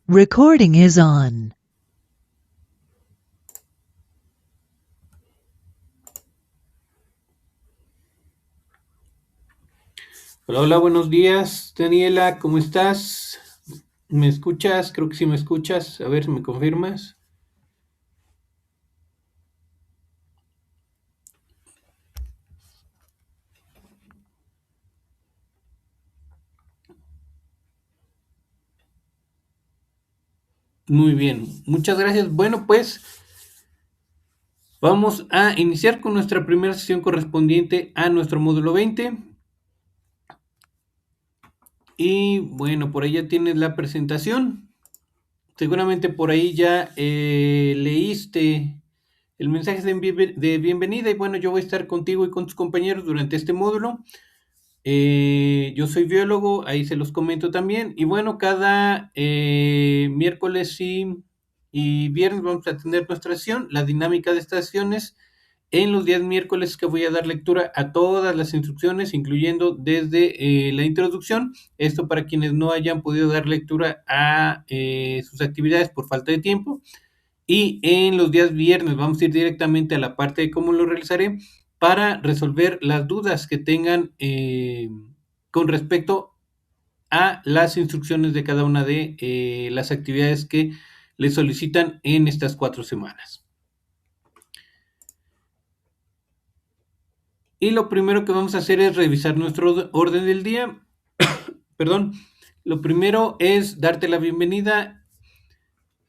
Recording is on. Hola, hola, buenos días, Daniela, ¿cómo estás? ¿Me escuchas? Creo que sí me escuchas. A ver si me confirmas. Muy bien, muchas gracias. Bueno, pues vamos a iniciar con nuestra primera sesión correspondiente a nuestro módulo 20. Y bueno, por ahí ya tienes la presentación. Seguramente por ahí ya leíste el mensaje de bienvenida. Y bueno, yo voy a estar contigo y con tus compañeros durante este módulo. Yo soy biólogo, ahí se los comento también. Y bueno, cada miércoles y viernes vamos a tener nuestra sesión. La dinámica de estas sesiones: en los días miércoles que voy a dar lectura a todas las instrucciones, incluyendo desde la introducción. Esto para quienes no hayan podido dar lectura a sus actividades por falta de tiempo. Y en los días viernes vamos a ir directamente a la parte de cómo lo realizaré para resolver las dudas que tengan con respecto a las instrucciones de cada una de las actividades que les solicitan en estas 4 semanas. Y lo primero que vamos a hacer es revisar nuestro orden del día. Perdón. Lo primero es darte la bienvenida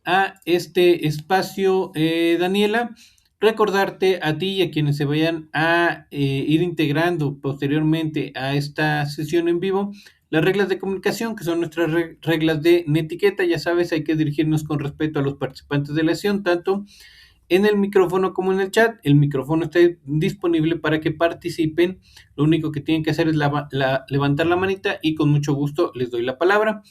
a este espacio, Daniela. Recordarte a ti y a quienes se vayan a ir integrando posteriormente a esta sesión en vivo las reglas de comunicación, que son nuestras reglas de netiqueta. Ya sabes, hay que dirigirnos con respeto a los participantes de la sesión, tanto en el micrófono como en el chat. El micrófono está disponible para que participen. Lo único que tienen que hacer es levantar la manita y con mucho gusto les doy la palabra.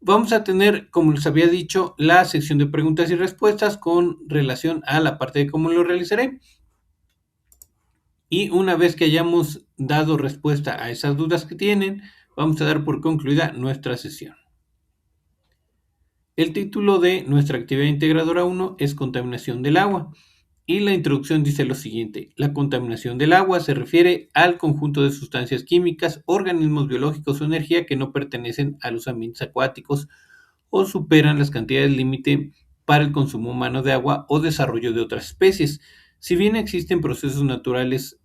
Vamos a tener, como les había dicho, la sección de preguntas y respuestas con relación a la parte de cómo lo realizaré. Y una vez que hayamos dado respuesta a esas dudas que tienen, vamos a dar por concluida nuestra sesión. El título de nuestra actividad integradora 1 es Contaminación del agua. Y la introducción dice lo siguiente: la contaminación del agua se refiere al conjunto de sustancias químicas, organismos biológicos o energía que no pertenecen a los ambientes acuáticos o superan las cantidades límite para el consumo humano de agua o desarrollo de otras especies. Si bien existen procesos naturales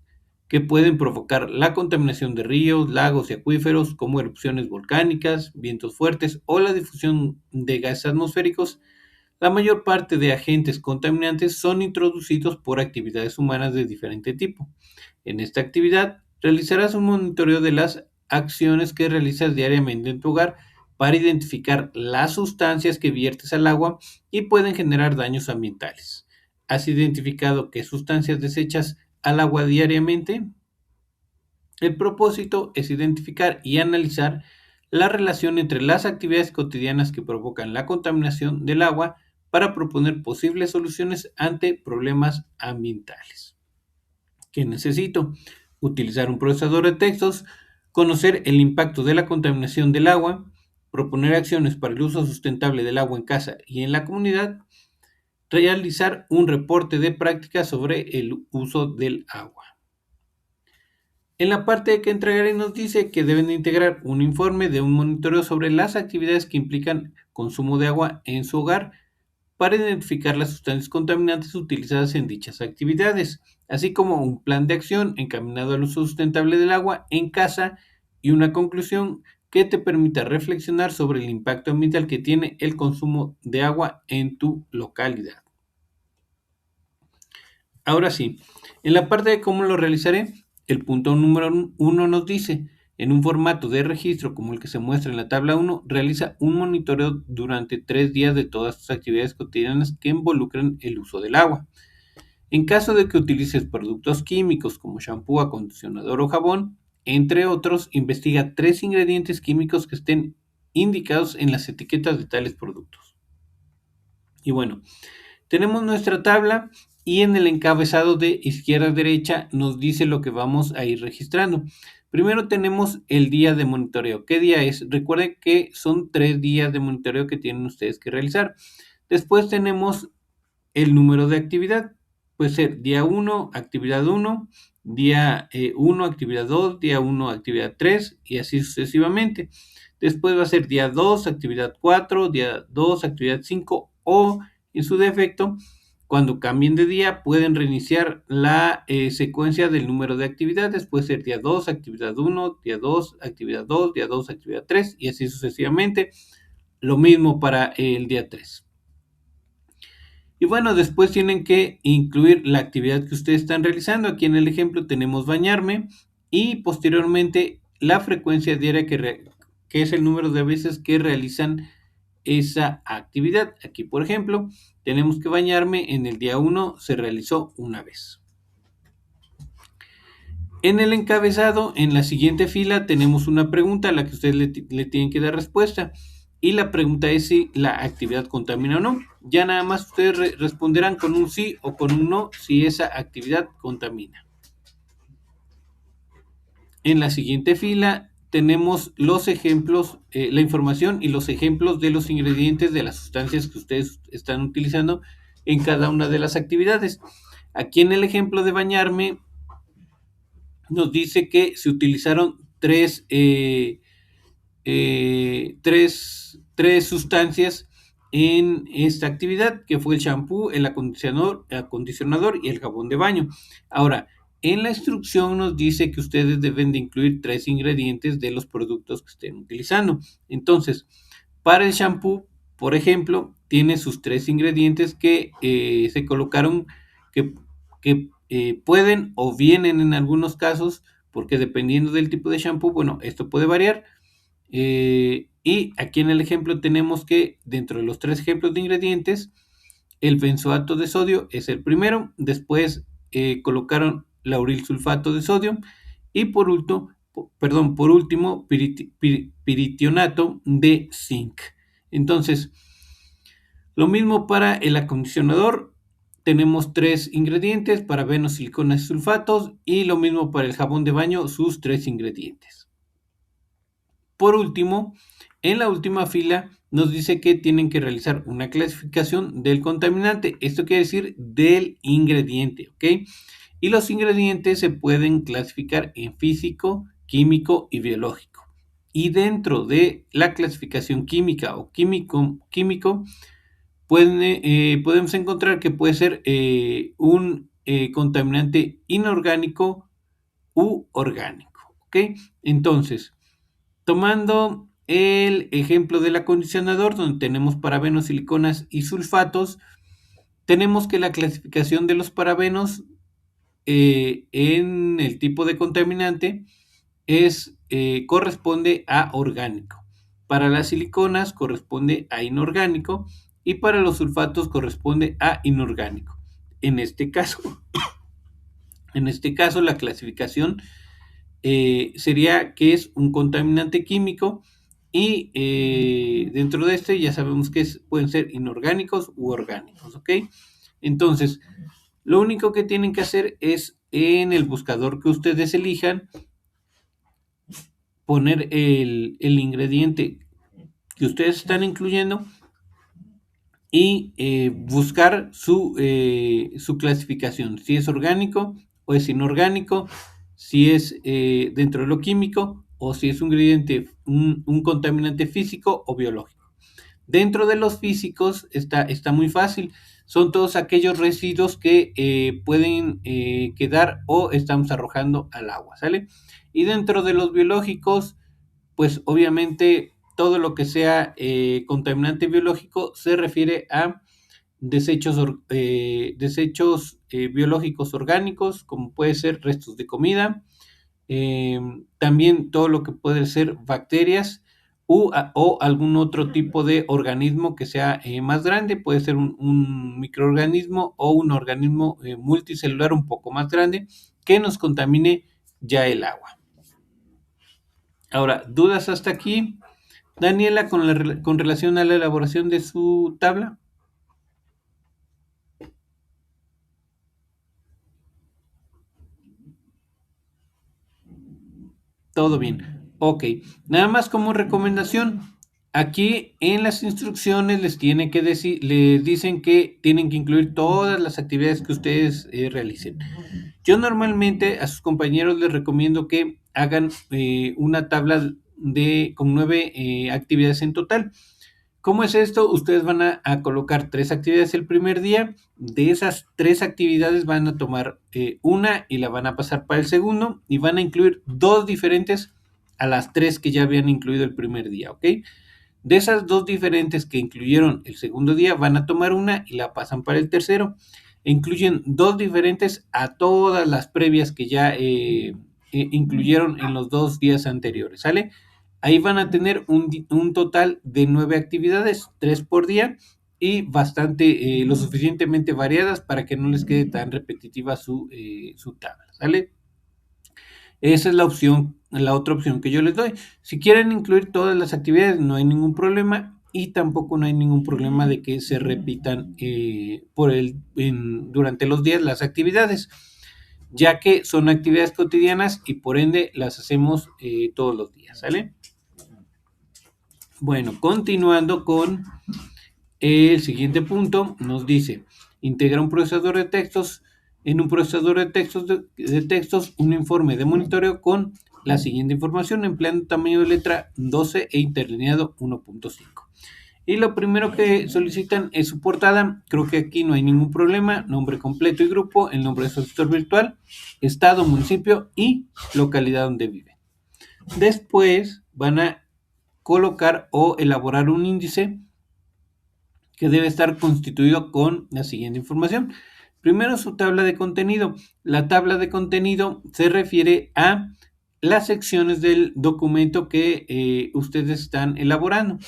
que pueden provocar la contaminación de ríos, lagos y acuíferos, como erupciones volcánicas, vientos fuertes o la difusión de gases atmosféricos, la mayor parte de agentes contaminantes son introducidos por actividades humanas de diferente tipo. En esta actividad realizarás un monitoreo de las acciones que realizas diariamente en tu hogar para identificar las sustancias que viertes al agua y pueden generar daños ambientales. ¿Has identificado qué sustancias desechas al agua diariamente? El propósito es identificar y analizar la relación entre las actividades cotidianas que provocan la contaminación del agua para proponer posibles soluciones ante problemas ambientales. ¿Qué necesito? Utilizar un procesador de textos, conocer el impacto de la contaminación del agua, proponer acciones para el uso sustentable del agua en casa y en la comunidad, realizar un reporte de práctica sobre el uso del agua. En la parte que entregaré nos dice que deben de integrar un informe de un monitoreo sobre las actividades que implican consumo de agua en su hogar para identificar las sustancias contaminantes utilizadas en dichas actividades, así como un plan de acción encaminado al uso sustentable del agua en casa y una conclusión que te permita reflexionar sobre el impacto ambiental que tiene el consumo de agua en tu localidad. Ahora sí, en la parte de cómo lo realizaré, el punto número 1 nos dice: en un formato de registro como el que se muestra en la tabla 1, realiza un monitoreo durante 3 días de todas tus actividades cotidianas que involucren el uso del agua. En caso de que utilices productos químicos como shampoo, acondicionador o jabón, entre otros, investiga 3 ingredientes químicos que estén indicados en las etiquetas de tales productos. Y bueno, tenemos nuestra tabla y en el encabezado de izquierda a derecha nos dice lo que vamos a ir registrando. Primero tenemos el día de monitoreo. ¿Qué día es? Recuerden que son 3 días de monitoreo que tienen ustedes que realizar. Después tenemos el número de actividad. Puede ser día 1, actividad 1, día 1, actividad 2, día 1, actividad 3 y así sucesivamente. Después va a ser día 2, actividad 4, día 2, actividad 5 o en su defecto, cuando cambien de día pueden reiniciar la secuencia del número de actividades. Puede ser día 2, actividad 1, día 2, actividad 2, día 2, actividad 3 y así sucesivamente. Lo mismo para el día 3. Y bueno, después tienen que incluir la actividad que ustedes están realizando. Aquí en el ejemplo tenemos bañarme y posteriormente la frecuencia diaria que es el número de veces que realizan esa actividad. Aquí, por ejemplo, tenemos que bañarme en el día 1 se realizó una vez. En el encabezado, en la siguiente fila, tenemos una pregunta a la que ustedes le tienen que dar respuesta. Y la pregunta es si la actividad contamina o no. Ya nada más ustedes responderán con un sí o con un no si esa actividad contamina. En la siguiente fila tenemos los ejemplos, la información y los ejemplos de los ingredientes de las sustancias que ustedes están utilizando en cada una de las actividades. Aquí en el ejemplo de bañarme nos dice que se utilizaron tres sustancias en esta actividad, que fue el champú, el acondicionador y el jabón de baño. Ahora, en la instrucción nos dice que ustedes deben de incluir 3 ingredientes de los productos que estén utilizando. Entonces, para el champú, por ejemplo, tiene sus 3 ingredientes que se colocaron, que, que pueden o vienen en algunos casos, porque dependiendo del tipo de champú, bueno, esto puede variar. Y aquí en el ejemplo tenemos que dentro de los 3 ejemplos de ingredientes, el benzoato de sodio es el primero, después colocaron lauril sulfato de sodio y por último, piritionato de zinc. Entonces, lo mismo para el acondicionador, tenemos 3 ingredientes, parabenos, siliconas y sulfatos, y lo mismo para el jabón de baño, sus 3 ingredientes. Por último, en la última fila nos dice que tienen que realizar una clasificación del contaminante. Esto quiere decir del ingrediente, ¿ok? Y los ingredientes se pueden clasificar en físico, químico y biológico. Y dentro de la clasificación química o químico podemos encontrar que puede ser un contaminante inorgánico u orgánico, ¿ok? Entonces, tomando el ejemplo del acondicionador, donde tenemos parabenos, siliconas y sulfatos, tenemos que la clasificación de los parabenos en el tipo de contaminante corresponde a orgánico. Para las siliconas corresponde a inorgánico y para los sulfatos corresponde a inorgánico. En este caso, la clasificación sería que es un contaminante químico y dentro de este ya sabemos que pueden ser inorgánicos u orgánicos, ¿ok? Entonces, lo único que tienen que hacer es en el buscador que ustedes elijan poner el ingrediente que ustedes están incluyendo y buscar su clasificación, si es orgánico o es inorgánico, si es dentro de lo químico o si es un ingrediente, un contaminante físico o biológico. Dentro de los físicos está muy fácil, son todos aquellos residuos que pueden quedar o estamos arrojando al agua, ¿sale? Y dentro de los biológicos, pues obviamente todo lo que sea contaminante biológico se refiere a desechos biológicos orgánicos, como puede ser restos de comida, también todo lo que puede ser bacterias o algún otro tipo de organismo que sea más grande, puede ser un microorganismo o un organismo multicelular un poco más grande que nos contamine ya el agua. Ahora, ¿dudas hasta aquí, Daniela, con relación a la elaboración de su tabla? Todo bien. Ok. Nada más como recomendación. Aquí en las instrucciones les les dicen que tienen que incluir todas las actividades que ustedes realicen. Yo normalmente a sus compañeros les recomiendo que hagan una tabla con 9 actividades en total. ¿Cómo es esto? Ustedes van a colocar 3 actividades el primer día. De esas 3 actividades van a tomar una y la van a pasar para el segundo y van a incluir 2 diferentes a las 3 que ya habían incluido el primer día, ¿ok? De esas 2 diferentes que incluyeron el segundo día, van a tomar una y la pasan para el tercero. Incluyen 2 diferentes a todas las previas que ya incluyeron en los 2 días anteriores, ¿sale? Ahí van a tener un total de 9 actividades, 3 por día y bastante, lo suficientemente variadas para que no les quede tan repetitiva su tabla, ¿sale? Esa es la otra opción que yo les doy. Si quieren incluir todas las actividades, no hay ningún problema y tampoco no hay ningún problema de que se repitan durante los días las actividades, ya que son actividades cotidianas y por ende las hacemos todos los días, ¿sale? Bueno, continuando con el siguiente punto, nos dice, integra un procesador de textos, en un procesador de textos un informe de monitoreo con la siguiente información, empleando tamaño de letra 12 e interlineado 1.5. Y lo primero que solicitan es su portada. Creo que aquí no hay ningún problema. Nombre completo y grupo, el nombre de su asesor virtual, estado, municipio y localidad donde vive. Después van a colocar o elaborar un índice que debe estar constituido con la siguiente información. Primero, su tabla de contenido. La tabla de contenido se refiere a las secciones del documento que ustedes están elaborando.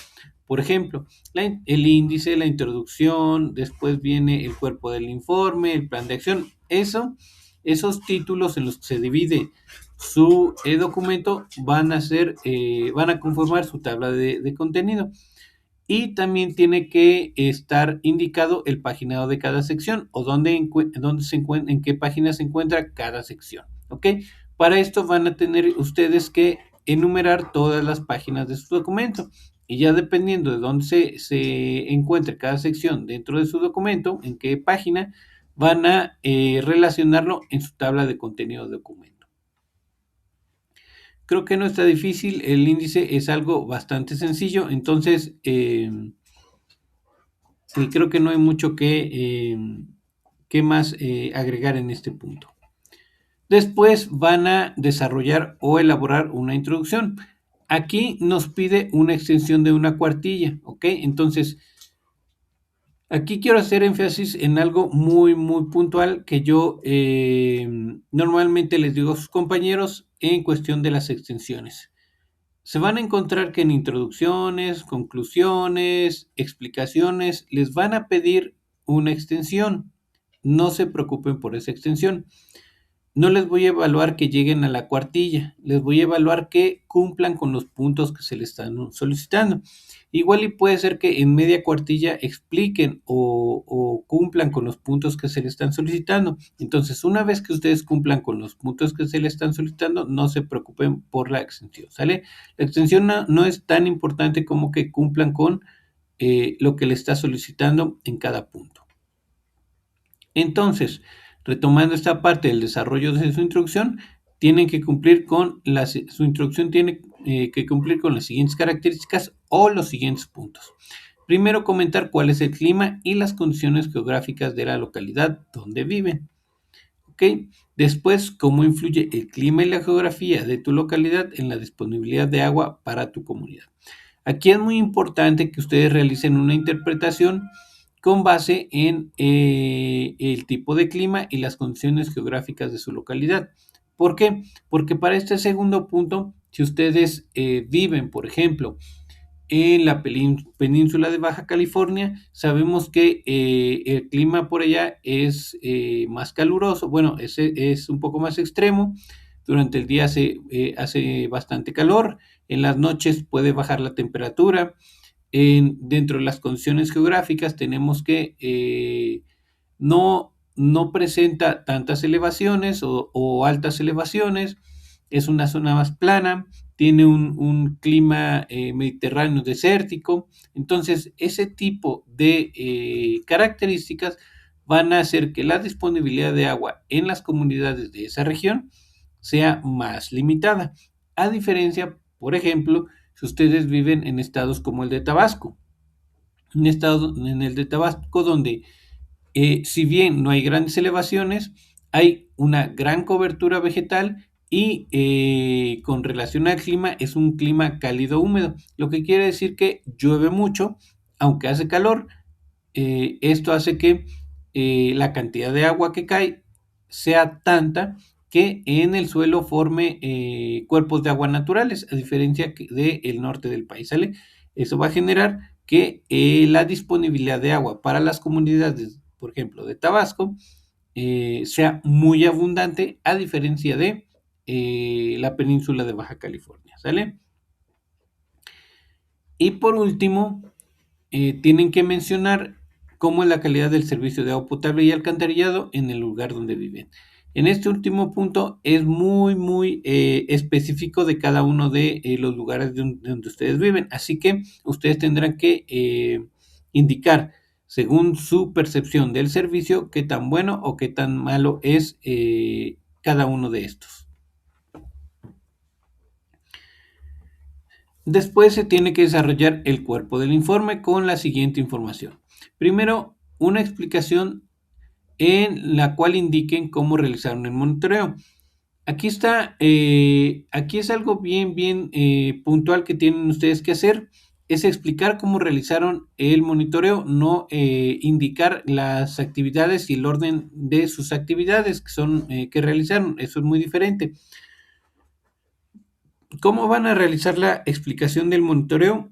Por ejemplo, el índice, la introducción, después viene el cuerpo del informe, el plan de acción. Esos títulos en los que se divide su documento van a conformar su tabla de contenido. Y también tiene que estar indicado el paginado de cada sección o en qué página se encuentra cada sección, ¿ok? Para esto van a tener ustedes que enumerar todas las páginas de su documento y ya dependiendo de dónde se encuentre cada sección dentro de su documento, en qué página, van a relacionarlo en su tabla de contenido de documento. Creo que no está difícil, el índice es algo bastante sencillo, entonces creo que no hay mucho que más agregar en este punto. Después van a desarrollar o elaborar una introducción. Aquí nos pide una extensión de una cuartilla, ¿ok? Entonces, aquí quiero hacer énfasis en algo muy, muy puntual que yo normalmente les digo a sus compañeros en cuestión de las extensiones. Se van a encontrar que en introducciones, conclusiones, explicaciones, les van a pedir una extensión. No se preocupen por esa extensión. No les voy a evaluar que lleguen a la cuartilla, les voy a evaluar que cumplan con los puntos que se les están solicitando. Igual y puede ser que en media cuartilla expliquen o cumplan con los puntos que se les están solicitando. Entonces, una vez que ustedes cumplan con los puntos que se les están solicitando, no se preocupen por la extensión, ¿sale? La extensión no es tan importante como que cumplan con lo que le está solicitando en cada punto. Entonces, retomando esta parte del desarrollo de su introducción, tienen que cumplir con su introducción tiene que cumplir con las siguientes características o los siguientes puntos. Primero, comentar cuál es el clima y las condiciones geográficas de la localidad donde viven. ¿Ok? Después, cómo influye el clima y la geografía de tu localidad en la disponibilidad de agua para tu comunidad. Aquí es muy importante que ustedes realicen una interpretación con base en el tipo de clima y las condiciones geográficas de su localidad. ¿Por qué? Porque para este segundo punto, si ustedes viven, por ejemplo, en la península de Baja California, sabemos que el clima por allá es más caluroso, bueno, es un poco más extremo. Durante el día hace bastante calor, en las noches puede bajar la temperatura. Dentro de las condiciones geográficas tenemos que no presenta tantas elevaciones o altas elevaciones. es una zona más plana, tiene un clima mediterráneo desértico. Entonces, ese tipo de características van a hacer que la disponibilidad de agua en las comunidades de esa región sea más limitada. A diferencia, por ejemplo, si ustedes viven en estados como el de Tabasco, un estado en el de Tabasco donde si bien no hay grandes elevaciones, hay una gran cobertura vegetal y con relación al clima es un clima cálido húmedo, lo que quiere decir que llueve mucho, aunque hace calor. Esto hace que la cantidad de agua que cae sea tanta que en el suelo forme cuerpos de agua naturales, a diferencia del norte del país, ¿sale? Eso va a generar que la disponibilidad de agua para las comunidades, por ejemplo, de Tabasco, sea muy abundante, a diferencia de la península de Baja California, ¿sale? Y por último, tienen que mencionar cómo es la calidad del servicio de agua potable y alcantarillado en el lugar donde viven. En este último punto es muy específico de cada uno de los lugares donde ustedes viven, así que ustedes tendrán que indicar, según su percepción del servicio, qué tan bueno o qué tan malo es cada uno de estos. Después se tiene que desarrollar el cuerpo del informe con la siguiente información. Primero, una explicación en la cual indiquen cómo realizaron el monitoreo. Aquí es algo bien puntual que tienen ustedes que hacer, es explicar cómo realizaron el monitoreo, no indicar las actividades y el orden de sus actividades que realizaron. Eso es muy diferente. ¿Cómo van a realizar la explicación del monitoreo?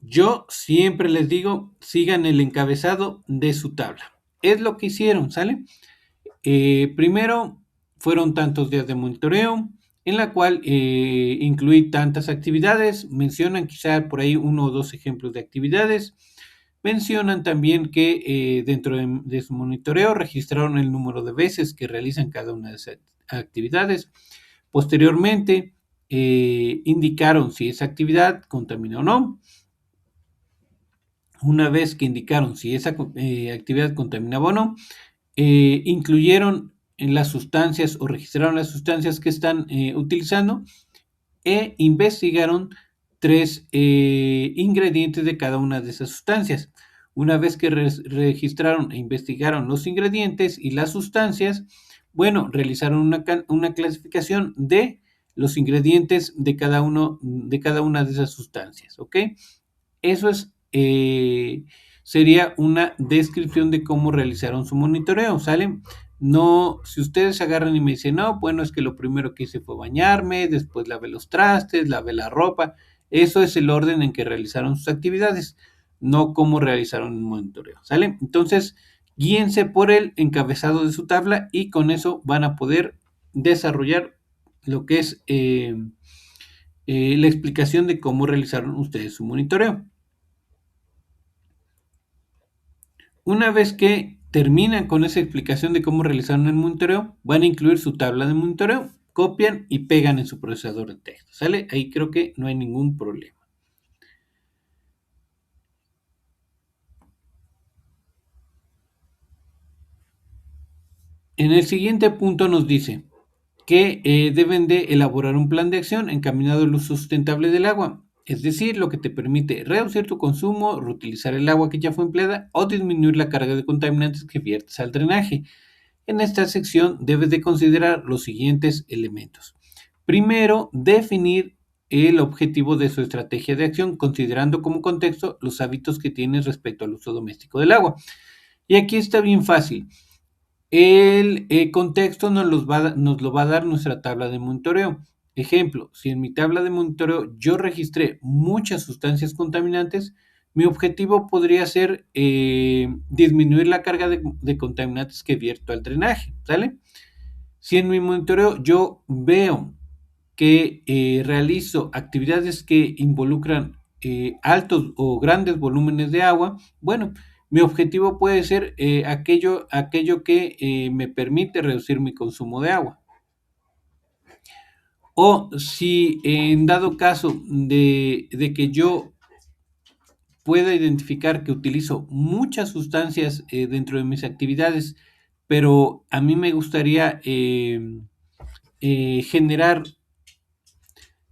Yo siempre les digo, sigan el encabezado de su tabla. Es lo que hicieron, ¿sale? Primero fueron tantos días de monitoreo, en la cual incluí tantas actividades. Mencionan quizá por ahí uno o dos ejemplos de actividades. Mencionan también que dentro de su monitoreo registraron el número de veces que realizan cada una de esas actividades. Posteriormente, indicaron si esa actividad contamina o no. Una vez que indicaron si esa actividad contaminaba o no, incluyeron en las sustancias o registraron las sustancias que están utilizando e investigaron 3 ingredientes de cada una de esas sustancias. Una vez que registraron e investigaron los ingredientes y las sustancias, bueno, realizaron una clasificación de los ingredientes de cada una de esas sustancias, ¿ok? Eso sería una descripción de cómo realizaron su monitoreo, ¿sale? No, si ustedes se agarran y me dicen, no, bueno, es que lo primero que hice fue bañarme, después lavé los trastes, lavé la ropa, eso es el orden en que realizaron sus actividades, no cómo realizaron el monitoreo, ¿sale? Entonces, guíense por el encabezado de su tabla y con eso van a poder desarrollar lo que es la explicación de cómo realizaron ustedes su monitoreo. Una vez que terminan con esa explicación de cómo realizaron el monitoreo, van a incluir su tabla de monitoreo, copian y pegan en su procesador de texto, ¿sale? Ahí creo que no hay ningún problema. En el siguiente punto nos dice que deben de elaborar un plan de acción encaminado al uso sustentable del agua, es decir, lo que te permite reducir tu consumo, reutilizar el agua que ya fue empleada o disminuir la carga de contaminantes que viertes al drenaje. En esta sección debes de considerar los siguientes elementos. Primero, definir el objetivo de su estrategia de acción, considerando como contexto los hábitos que tienes respecto al uso doméstico del agua. Y aquí está bien fácil. El contexto nos lo va a dar nuestra tabla de monitoreo. Ejemplo, si en mi tabla de monitoreo yo registré muchas sustancias contaminantes, mi objetivo podría ser disminuir la carga de contaminantes que vierto al drenaje, ¿sale? Si en mi monitoreo yo veo que realizo actividades que involucran altos o grandes volúmenes de agua, bueno, mi objetivo puede ser aquello que me permite reducir mi consumo de agua. O si en dado caso de que yo pueda identificar que utilizo muchas sustancias dentro de mis actividades, pero a mí me gustaría generar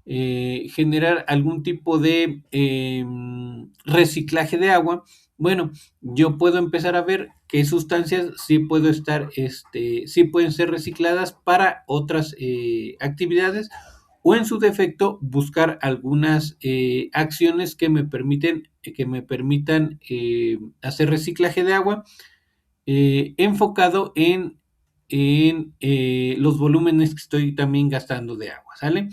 generar algún tipo de reciclaje de agua. Bueno, yo puedo empezar a ver qué sustancias sí puedo estar, sí pueden ser recicladas para otras actividades, o en su defecto buscar algunas acciones que me permitan hacer reciclaje de agua enfocado en los volúmenes que estoy también gastando de agua, ¿sale?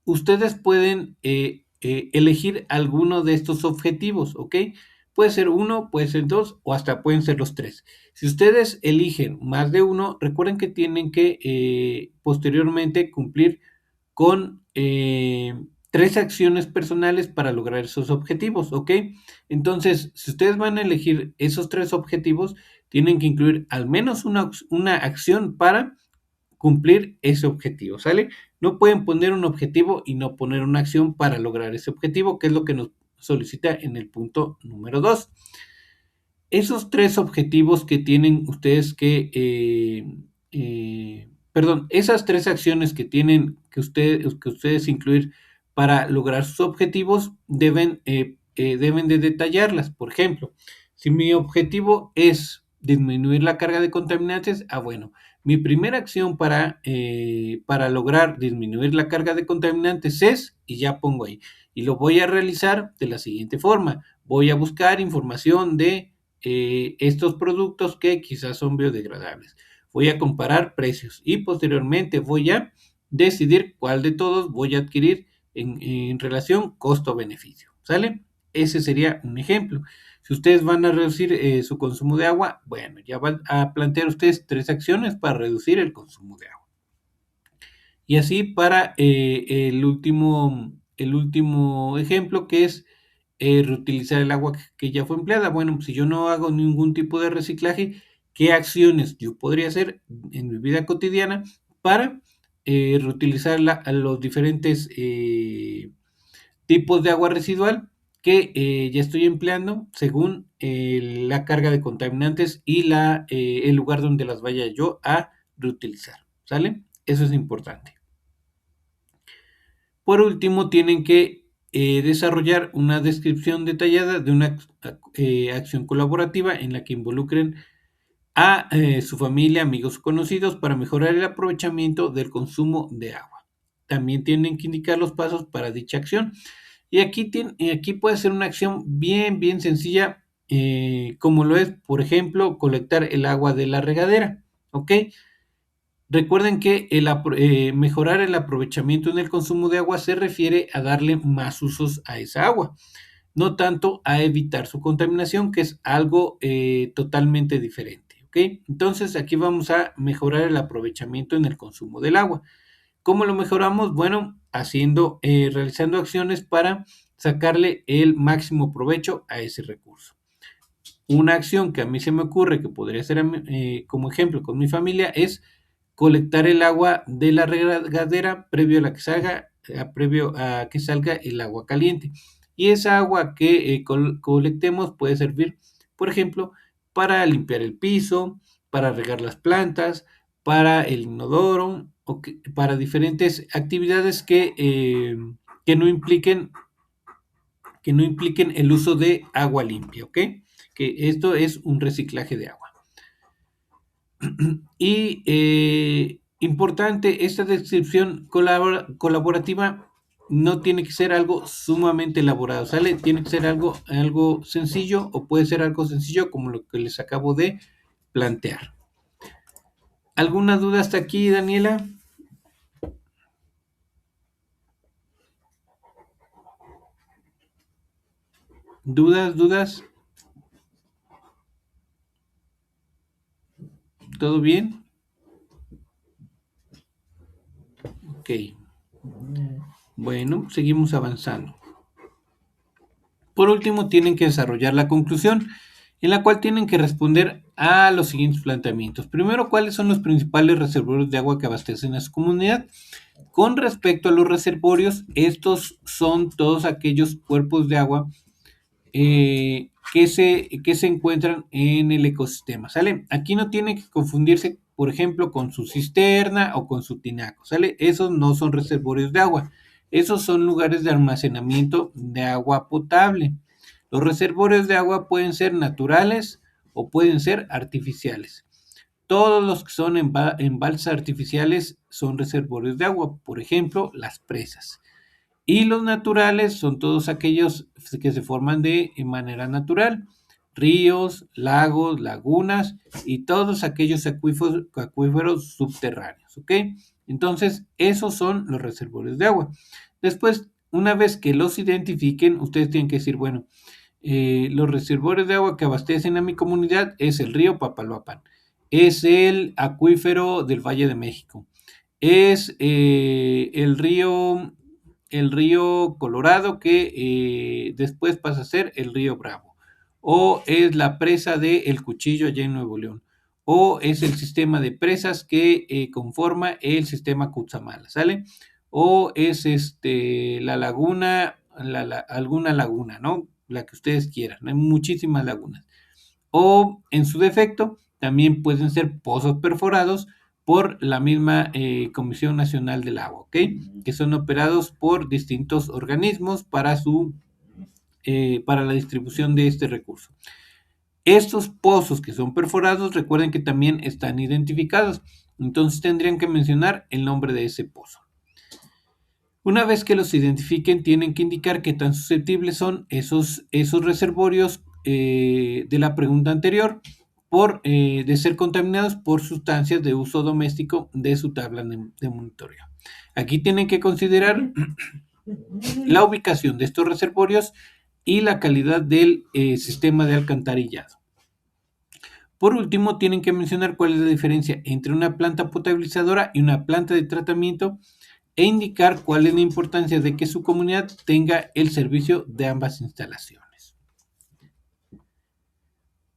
Ustedes pueden elegir alguno de estos objetivos, ¿ok? Puede ser uno, puede ser dos o hasta pueden ser los tres. Si ustedes eligen más de uno, recuerden que tienen que posteriormente cumplir con tres acciones personales para lograr esos objetivos, ¿ok? Entonces, si ustedes van a elegir esos tres objetivos, tienen que incluir al menos una acción para cumplir ese objetivo, ¿sale? No pueden poner un objetivo y no poner una acción para lograr ese objetivo, que es lo que nos solicita en el punto número 2. Esos tres objetivos que tienen ustedes perdón, esas tres acciones que tienen que ustedes incluir para lograr sus objetivos deben de detallarlas. Por ejemplo, si mi objetivo es disminuir la carga de contaminantes, bueno, mi primera acción para lograr disminuir la carga de contaminantes es, y ya pongo ahí, y lo voy a realizar de la siguiente forma. Voy a buscar información de estos productos que quizás son biodegradables. Voy a comparar precios y posteriormente voy a decidir cuál de todos voy a adquirir en relación costo-beneficio. ¿Sale? Ese sería un ejemplo. Si ustedes van a reducir su consumo de agua, bueno, ya van a plantear ustedes tres acciones para reducir el consumo de agua. Y así para el último ejemplo, que es reutilizar el agua que ya fue empleada. Bueno, si yo no hago ningún tipo de reciclaje, ¿qué acciones yo podría hacer en mi vida cotidiana para reutilizar los diferentes tipos de agua residual que ya estoy empleando según la carga de contaminantes y el lugar donde las vaya yo a reutilizar? ¿Sale? Eso es importante. Por último, tienen que desarrollar una descripción detallada de una acción colaborativa en la que involucren a su familia, amigos o conocidos para mejorar el aprovechamiento del consumo de agua. También tienen que indicar los pasos para dicha acción. Y aquí puede ser una acción bien, bien sencilla, como lo es, por ejemplo, colectar el agua de la regadera. ¿Ok? Recuerden que mejorar el aprovechamiento en el consumo de agua se refiere a darle más usos a esa agua, no tanto a evitar su contaminación, que es algo totalmente diferente. ¿Ok? Entonces aquí vamos a mejorar el aprovechamiento en el consumo del agua. ¿Cómo lo mejoramos? Bueno, realizando acciones para sacarle el máximo provecho a ese recurso. Una acción que a mí se me ocurre que podría ser como ejemplo con mi familia es colectar el agua de la regadera previo a que salga el agua caliente. Y esa agua que colectemos puede servir, por ejemplo, para limpiar el piso, para regar las plantas, para el inodoro o para diferentes actividades que no impliquen el uso de agua limpia, ¿ok? Que esto es un reciclaje de agua. Y importante, esta descripción colaborativa no tiene que ser algo sumamente elaborado, ¿sale? Tiene que ser algo sencillo, o puede ser algo sencillo como lo que les acabo de plantear. ¿Alguna duda hasta aquí, Daniela? ¿Dudas? ¿Todo bien? Ok. Bueno, seguimos avanzando. Por último, tienen que desarrollar la conclusión, en la cual tienen que responder a los siguientes planteamientos. Primero, ¿cuáles son los principales reservorios de agua que abastecen a su comunidad? Con respecto a los reservorios, estos son todos aquellos cuerpos de agua que se encuentran en el ecosistema, ¿sale? Aquí no tiene que confundirse, por ejemplo, con su cisterna o con su tinaco, ¿sale? Esos no son reservorios de agua, esos son lugares de almacenamiento de agua potable. Los reservorios de agua pueden ser naturales o pueden ser artificiales. Todos los que son embalses artificiales son reservorios de agua, por ejemplo, las presas. Y los naturales son todos aquellos que se forman de manera natural, ríos, lagos, lagunas y todos aquellos acuíferos subterráneos, ¿ok? Entonces, esos son los reservorios de agua. Después, una vez que los identifiquen, ustedes tienen que decir, bueno, los reservorios de agua que abastecen a mi comunidad es el río Papaloapan, es el acuífero del Valle de México, es el río Colorado que después pasa a ser el río Bravo, o es la presa de El Cuchillo allá en Nuevo León, o es el sistema de presas que conforma el sistema Cutzamala, ¿sale? O es la laguna, alguna laguna, ¿no? La que ustedes quieran, hay muchísimas lagunas. O en su defecto, también pueden ser pozos perforados por la misma Comisión Nacional del Agua, ¿ok? Que son operados por distintos organismos para la distribución de este recurso. Estos pozos que son perforados, recuerden que también están identificados, entonces tendrían que mencionar el nombre de ese pozo. Una vez que los identifiquen, tienen que indicar qué tan susceptibles son esos reservorios de la pregunta anterior de ser contaminados por sustancias de uso doméstico de su tabla de monitoreo. Aquí tienen que considerar la ubicación de estos reservorios y la calidad del sistema de alcantarillado. Por último, tienen que mencionar cuál es la diferencia entre una planta potabilizadora y una planta de tratamiento e indicar cuál es la importancia de que su comunidad tenga el servicio de ambas instalaciones.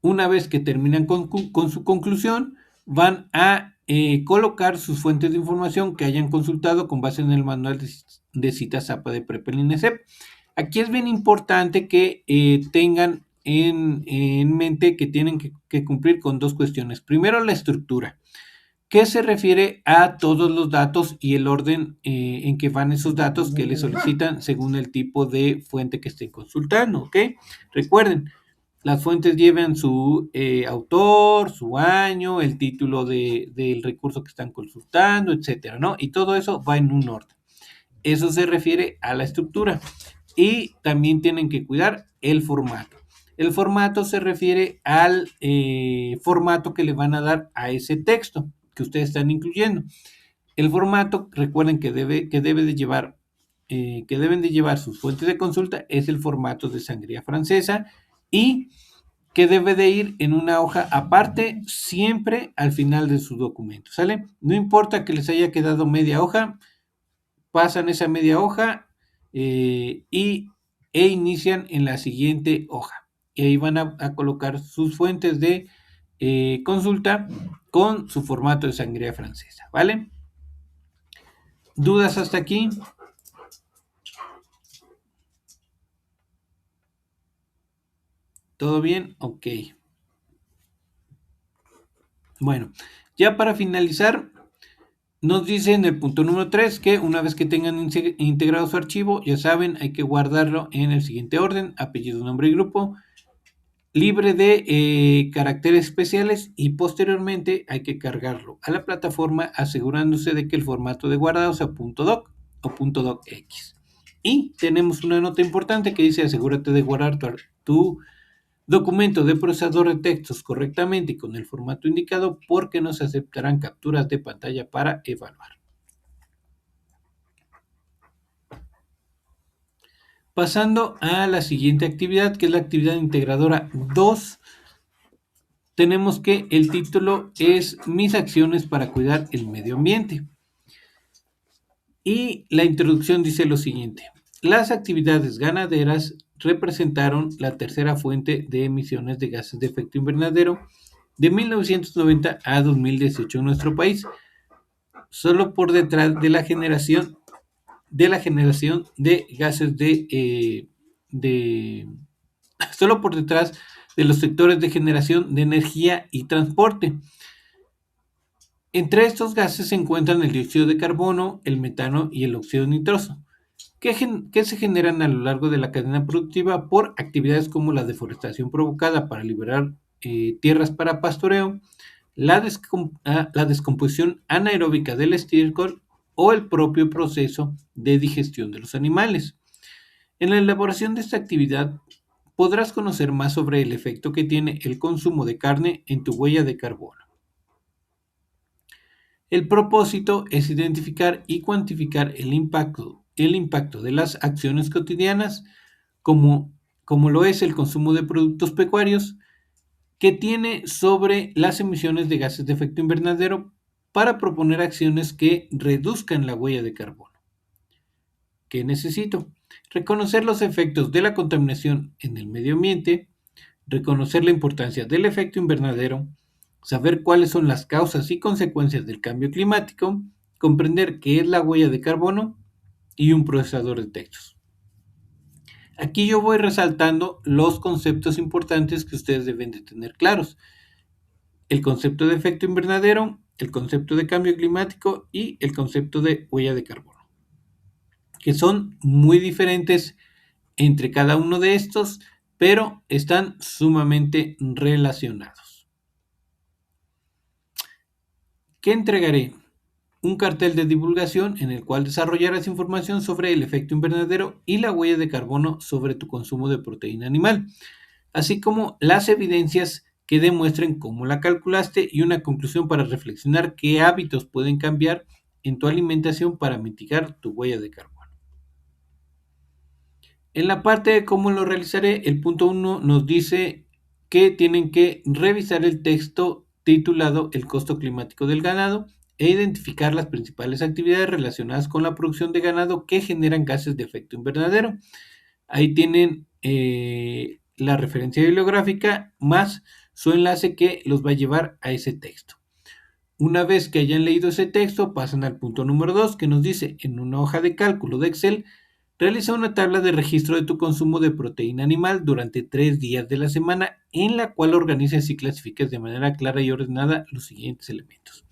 Una vez que terminan con su conclusión, van a colocar sus fuentes de información que hayan consultado con base en el manual de citas APA de PREP en INESEP. Aquí es bien importante que tengan en mente que tienen que cumplir con dos cuestiones. Primero, la estructura, que se refiere a todos los datos y el orden en que van esos datos que le solicitan según el tipo de fuente que estén consultando, ¿ok? Recuerden, las fuentes llevan su autor, su año, el título del recurso que están consultando, etcétera, ¿no? Y todo eso va en un orden. Eso se refiere a la estructura. Y también tienen que cuidar el formato. El formato se refiere al formato que le van a dar a ese texto que ustedes están incluyendo. El formato, recuerden que deben de llevar sus fuentes de consulta, es el formato de sangría francesa y que debe de ir en una hoja aparte siempre al final de su documento, ¿sale? No importa que les haya quedado media hoja, pasan esa media hoja e inician en la siguiente hoja. Y ahí van a colocar sus fuentes de consulta con su formato de sangría francesa, ¿vale? ¿Dudas hasta aquí? ¿Todo bien? Ok. Bueno, ya para finalizar, nos dice en el punto número 3 que una vez que tengan integrado su archivo, ya saben, hay que guardarlo en el siguiente orden: apellido, nombre y grupo, libre de caracteres especiales, y posteriormente hay que cargarlo a la plataforma asegurándose de que el formato de guardado sea .doc o .docx. Y tenemos una nota importante que dice: asegúrate de guardar tu documento de procesador de textos correctamente y con el formato indicado, porque no se aceptarán capturas de pantalla para evaluar. Pasando a la siguiente actividad, que es la actividad integradora 2, tenemos que el título es Mis acciones para cuidar el medio ambiente. Y la introducción dice lo siguiente: las actividades ganaderas representaron la tercera fuente de emisiones de gases de efecto invernadero de 1990 a 2018 en nuestro país. solo por detrás de la generación de gases de solo por detrás de los sectores de generación de energía y transporte. Entre estos gases se encuentran el dióxido de carbono, el metano y el óxido nitroso, que se generan a lo largo de la cadena productiva por actividades como la deforestación provocada para liberar tierras para pastoreo, la descomposición anaeróbica del estiércol o el propio proceso de digestión de los animales. En la elaboración de esta actividad podrás conocer más sobre el efecto que tiene el consumo de carne en tu huella de carbono. El propósito es identificar y cuantificar el impacto de las acciones cotidianas, como lo es el consumo de productos pecuarios, que tiene sobre las emisiones de gases de efecto invernadero para proponer acciones que reduzcan la huella de carbono. ¿Qué necesito? Reconocer los efectos de la contaminación en el medio ambiente, reconocer la importancia del efecto invernadero, saber cuáles son las causas y consecuencias del cambio climático, comprender qué es la huella de carbono y un procesador de textos. Aquí yo voy resaltando los conceptos importantes que ustedes deben de tener claros. El concepto de efecto invernadero, el concepto de cambio climático y el concepto de huella de carbono, que son muy diferentes entre cada uno de estos, pero están sumamente relacionados. ¿Qué entregaré? Un cartel de divulgación en el cual desarrollarás información sobre el efecto invernadero y la huella de carbono sobre tu consumo de proteína animal, así como las evidencias que demuestren cómo la calculaste y una conclusión para reflexionar qué hábitos pueden cambiar en tu alimentación para mitigar tu huella de carbono. En la parte de cómo lo realizaré, el punto 1 nos dice que tienen que revisar el texto titulado El costo climático del ganado e identificar las principales actividades relacionadas con la producción de ganado que generan gases de efecto invernadero. Ahí tienen la referencia bibliográfica más su enlace que los va a llevar a ese texto. Una vez que hayan leído ese texto, pasan al punto número 2 que nos dice, en una hoja de cálculo de Excel, realiza una tabla de registro de tu consumo de proteína animal durante 3 días de la semana, en la cual organices y clasifiques de manera clara y ordenada los siguientes elementos.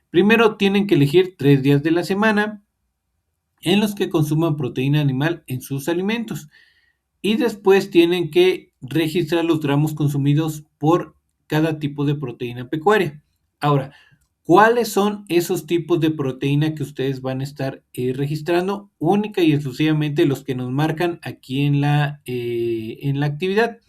Primero, tienen que elegir 3 días de la semana en los que consuman proteína animal en sus alimentos. Y después tienen que registrar los gramos consumidos por cada tipo de proteína pecuaria. Ahora, ¿cuáles son esos tipos de proteína que ustedes van a estar registrando? Única y exclusivamente los que nos marcan aquí en la actividad,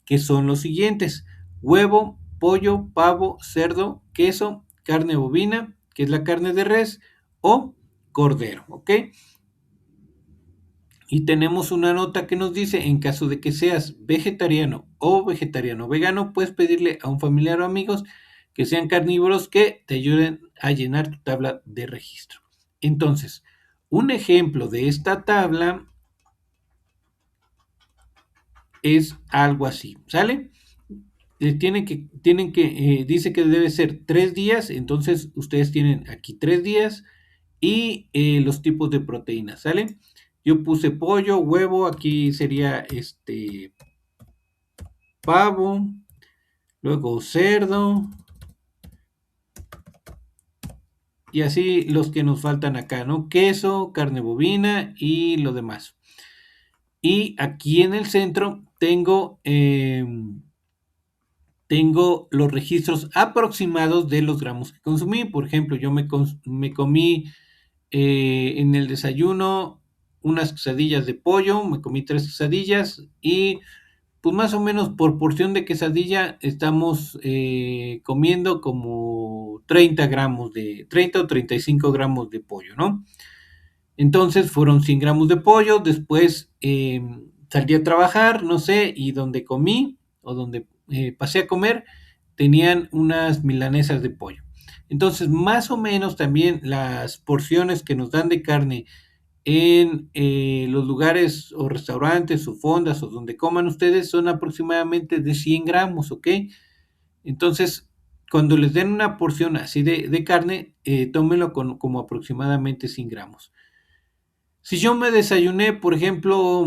que son los siguientes: huevo, pollo, pavo, cerdo, queso, carne bovina, que es la carne de res, o cordero, ¿ok? Y tenemos una nota que nos dice, en caso de que seas vegetariano o vegetariano vegano, puedes pedirle a un familiar o amigos que sean carnívoros que te ayuden a llenar tu tabla de registro. Entonces, un ejemplo de esta tabla es algo así, ¿sale? Dice que debe ser 3 días, entonces ustedes tienen aquí 3 días y los tipos de proteínas, ¿sale? Yo puse pollo, huevo, aquí sería pavo, luego cerdo, y así los que nos faltan acá, ¿no? Queso, carne bovina y lo demás. Y aquí en el centro tengo los registros aproximados de los gramos que consumí. Por ejemplo, yo me comí en el desayuno unas quesadillas de pollo, me comí 3 quesadillas y pues más o menos por porción de quesadilla estamos comiendo como 30 o 35 gramos de pollo, ¿no? Entonces fueron 100 gramos de pollo, después salí a trabajar, no sé, y donde comí o donde pasé a comer, tenían unas milanesas de pollo. Entonces, más o menos también las porciones que nos dan de carne en los lugares o restaurantes o fondas o donde coman ustedes son aproximadamente de 100 gramos, ¿ok? Entonces, cuando les den una porción así de carne, tómenlo como aproximadamente 100 gramos. Si yo me desayuné, por ejemplo,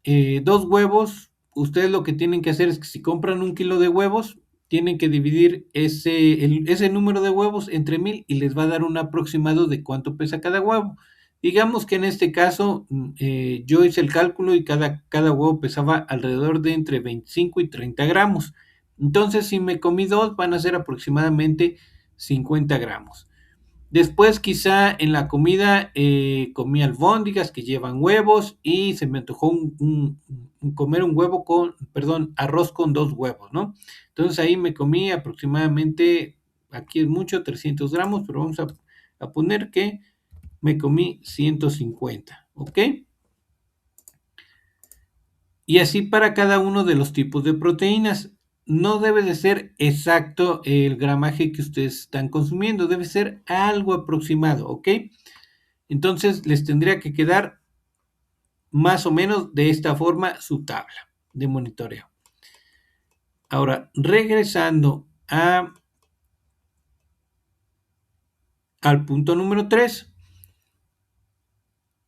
2 huevos, ustedes lo que tienen que hacer es que si compran 1 kilo de huevos, tienen que dividir ese número de huevos entre 1000 y les va a dar un aproximado de cuánto pesa cada huevo. Digamos que en este caso yo hice el cálculo y cada huevo pesaba alrededor de entre 25 y 30 gramos. Entonces, si me comí 2, van a ser aproximadamente 50 gramos. Después quizá en la comida comí albóndigas que llevan huevos y se me antojó comer un huevo arroz con 2 huevos, ¿no? Entonces ahí me comí aproximadamente, aquí es mucho, 300 gramos, pero vamos a poner que me comí 150, ¿ok? Y así para cada uno de los tipos de proteínas. No debe de ser exacto el gramaje que ustedes están consumiendo, debe ser algo aproximado, ¿ok? Entonces les tendría que quedar más o menos de esta forma su tabla de monitoreo. Ahora, regresando al punto número 3,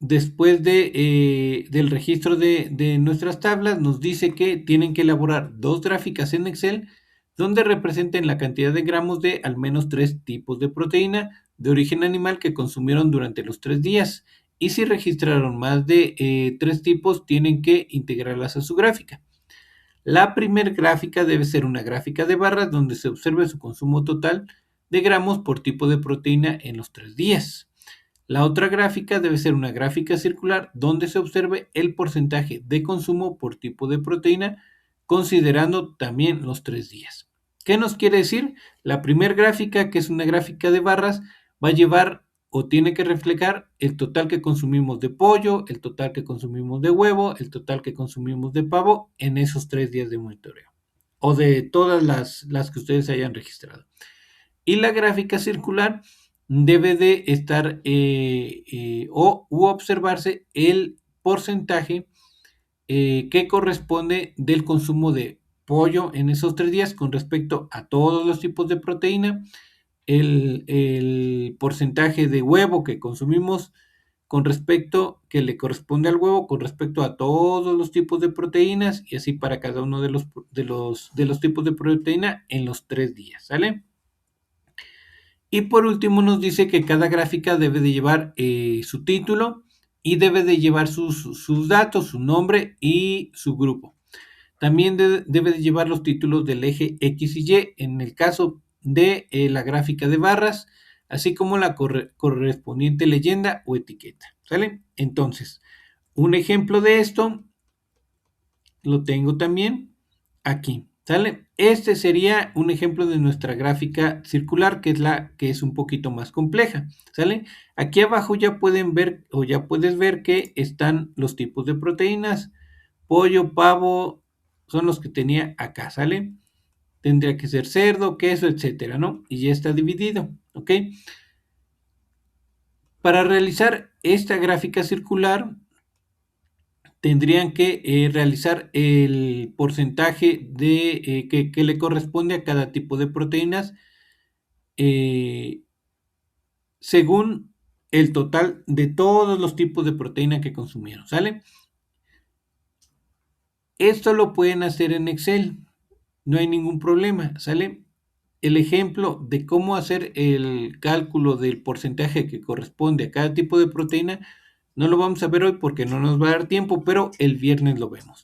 después del registro de nuestras tablas, nos dice que tienen que elaborar 2 gráficas en Excel donde representen la cantidad de gramos de al menos 3 tipos de proteína de origen animal que consumieron durante los 3 días. Y si registraron más de 3 tipos, tienen que integrarlas a su gráfica. La primera gráfica debe ser una gráfica de barras donde se observe su consumo total de gramos por tipo de proteína en los 3 días. La otra gráfica debe ser una gráfica circular donde se observe el porcentaje de consumo por tipo de proteína, considerando también los 3 días. ¿Qué nos quiere decir? La primera gráfica, que es una gráfica de barras, va a llevar o tiene que reflejar el total que consumimos de pollo, el total que consumimos de huevo, el total que consumimos de pavo en esos 3 días de monitoreo o de todas las que ustedes hayan registrado. Y la gráfica circular debe de estar u observarse el porcentaje que corresponde del consumo de pollo en esos 3 días con respecto a todos los tipos de proteína, el porcentaje de huevo que consumimos con respecto que le corresponde al huevo con respecto a todos los tipos de proteínas y así para cada uno de los tipos de proteína en los 3 días, ¿sale? Y por último nos dice que cada gráfica debe de llevar su título y debe de llevar sus datos, su nombre y su grupo. También debe de llevar los títulos del eje X y Y en el caso de la gráfica de barras, así como la correspondiente leyenda o etiqueta. ¿Sale? Entonces, un ejemplo de esto lo tengo también aquí. ¿Sale? Este sería un ejemplo de nuestra gráfica circular, que es la que es un poquito más compleja. ¿Sale? Aquí abajo ya pueden ver o ya puedes ver que están los tipos de proteínas. Pollo, pavo, son los que tenía acá, ¿sale? Tendría que ser cerdo, queso, etcétera, ¿no? Y ya está dividido, ¿ok? Para realizar esta gráfica circular, tendrían que realizar el porcentaje que le corresponde a cada tipo de proteínas eh, según el total de todos los tipos de proteína que consumieron, ¿sale? Esto lo pueden hacer en Excel, no hay ningún problema, ¿sale? El ejemplo de cómo hacer el cálculo del porcentaje que corresponde a cada tipo de proteína no lo vamos a ver hoy porque no nos va a dar tiempo, pero el viernes lo vemos.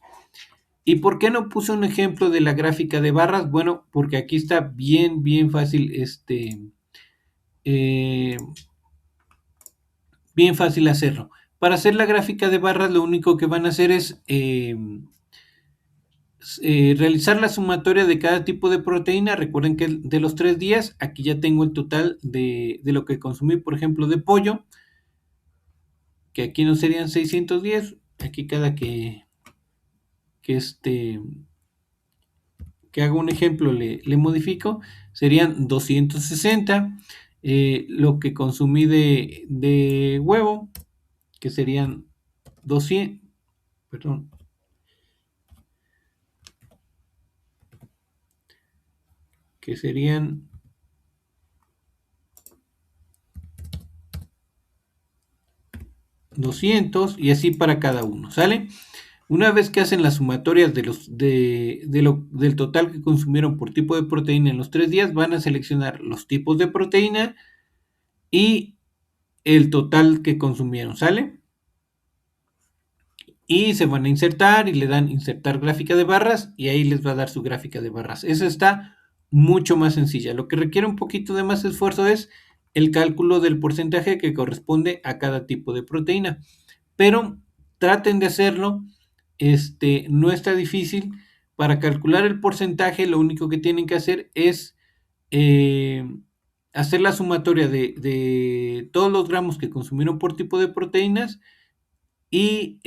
¿Y por qué no puse un ejemplo de la gráfica de barras? Bueno, porque aquí está bien, bien fácil, eh, bien fácil hacerlo. Para hacer la gráfica de barras, lo único que van a hacer es realizar la sumatoria de cada tipo de proteína. Recuerden que de los 3 días, aquí ya tengo el total de lo que consumí, por ejemplo, de pollo, que aquí no serían 610, aquí cada que, que haga un ejemplo le modifico, serían 260. Lo que consumí de huevo, que serían 200, perdón, que serían 200 y así para cada uno, ¿sale? Una vez que hacen las sumatorias del total que consumieron por tipo de proteína en los 3 días, van a seleccionar los tipos de proteína y el total que consumieron, ¿sale? Y se van a insertar y le dan insertar gráfica de barras y ahí les va a dar su gráfica de barras. Esa está mucho más sencilla. Lo que requiere un poquito de más esfuerzo es el cálculo del porcentaje que corresponde a cada tipo de proteína. Pero traten de hacerlo. No está difícil. Para calcular el porcentaje, lo único que tienen que hacer es hacer la sumatoria de todos los gramos que consumieron por tipo de proteínas y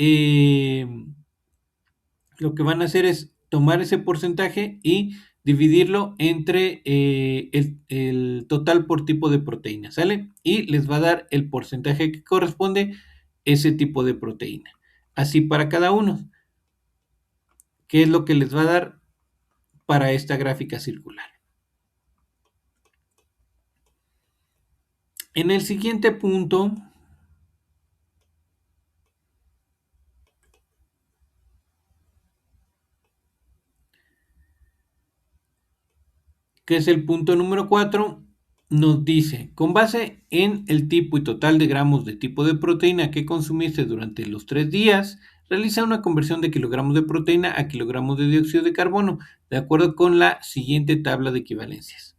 lo que van a hacer es tomar ese porcentaje y dividirlo entre el total por tipo de proteína, ¿sale? Y les va a dar el porcentaje que corresponde a ese tipo de proteína. Así para cada uno, que es lo que les va a dar para esta gráfica circular. En el siguiente punto, que es el punto número 4, nos dice, con base en el tipo y total de gramos de tipo de proteína que consumiste durante los 3 días, realiza una conversión de kilogramos de proteína a kilogramos de dióxido de carbono, de acuerdo con la siguiente tabla de equivalencias.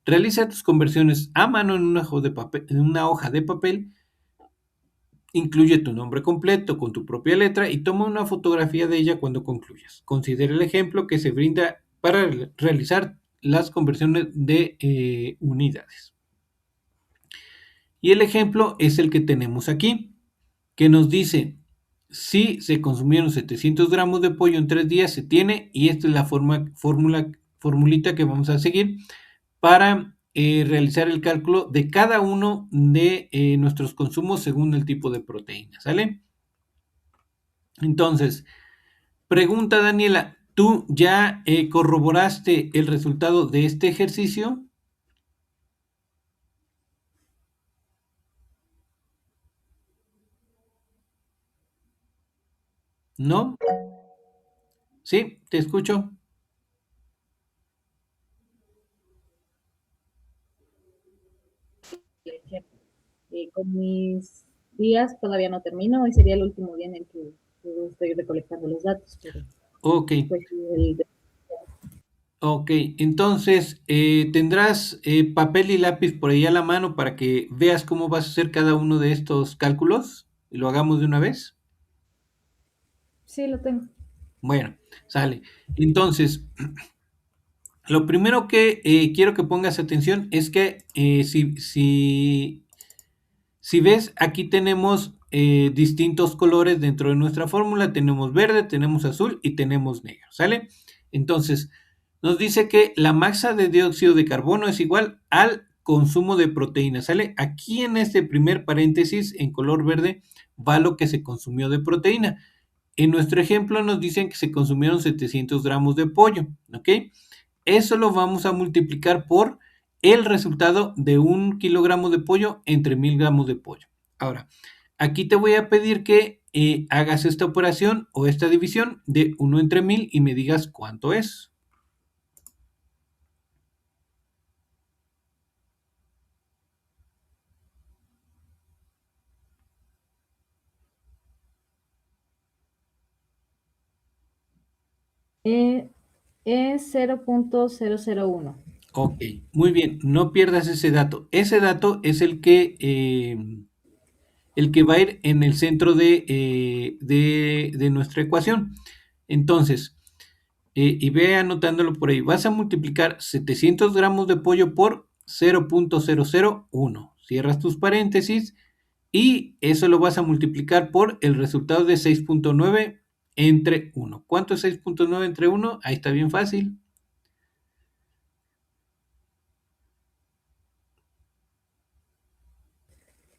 Realiza tus conversiones a mano en una hoja de papel, incluye tu nombre completo con tu propia letra y toma una fotografía de ella cuando concluyas. Considera el ejemplo que se brinda para realizar las conversiones de unidades. Y el ejemplo es el que tenemos aquí, que nos dice, si se consumieron 700 gramos de pollo en 3 días, se tiene, y esta es la formulita que vamos a seguir para realizar el cálculo de cada uno de nuestros consumos según el tipo de proteína, ¿sale? Entonces, pregunta Daniela, ¿tú ya corroboraste el resultado de este ejercicio? ¿No? Sí, te escucho. Con mis días todavía no termino, hoy sería el último día en el que estoy recolectando los datos, pero Ok, pues ok. Entonces, ¿tendrás papel y lápiz por ahí a la mano para que veas cómo vas a hacer cada uno de estos cálculos? ¿Y lo hagamos de una vez? sí lo tengo. Bueno, sale. Entonces, lo primero que quiero que pongas atención es que si ves, aquí tenemos distintos colores dentro de nuestra fórmula. Tenemos verde, tenemos azul y tenemos negro, ¿sale? Entonces, nos dice que la masa de dióxido de carbono es igual al consumo de proteína, ¿sale? Aquí en este primer paréntesis, en color verde, va lo que se consumió de proteína. En nuestro ejemplo nos dicen que se consumieron 700 gramos de pollo, ¿ok? Eso lo vamos a multiplicar por el resultado de 1 kilogramo de pollo entre 1000 gramos de pollo. Ahora, aquí te voy a pedir que hagas esta operación o esta división de 1 entre 1000 y me digas cuánto es. Es 0.001. Ok, muy bien, no pierdas ese dato. Ese dato es el que va a ir en el centro de nuestra ecuación. Entonces, y ve anotándolo por ahí, vas a multiplicar 700 gramos de pollo por 0.001. Cierras tus paréntesis y eso lo vas a multiplicar por el resultado de 6.9 entre 1. ¿Cuánto es 6.9 entre 1? Ahí está bien fácil.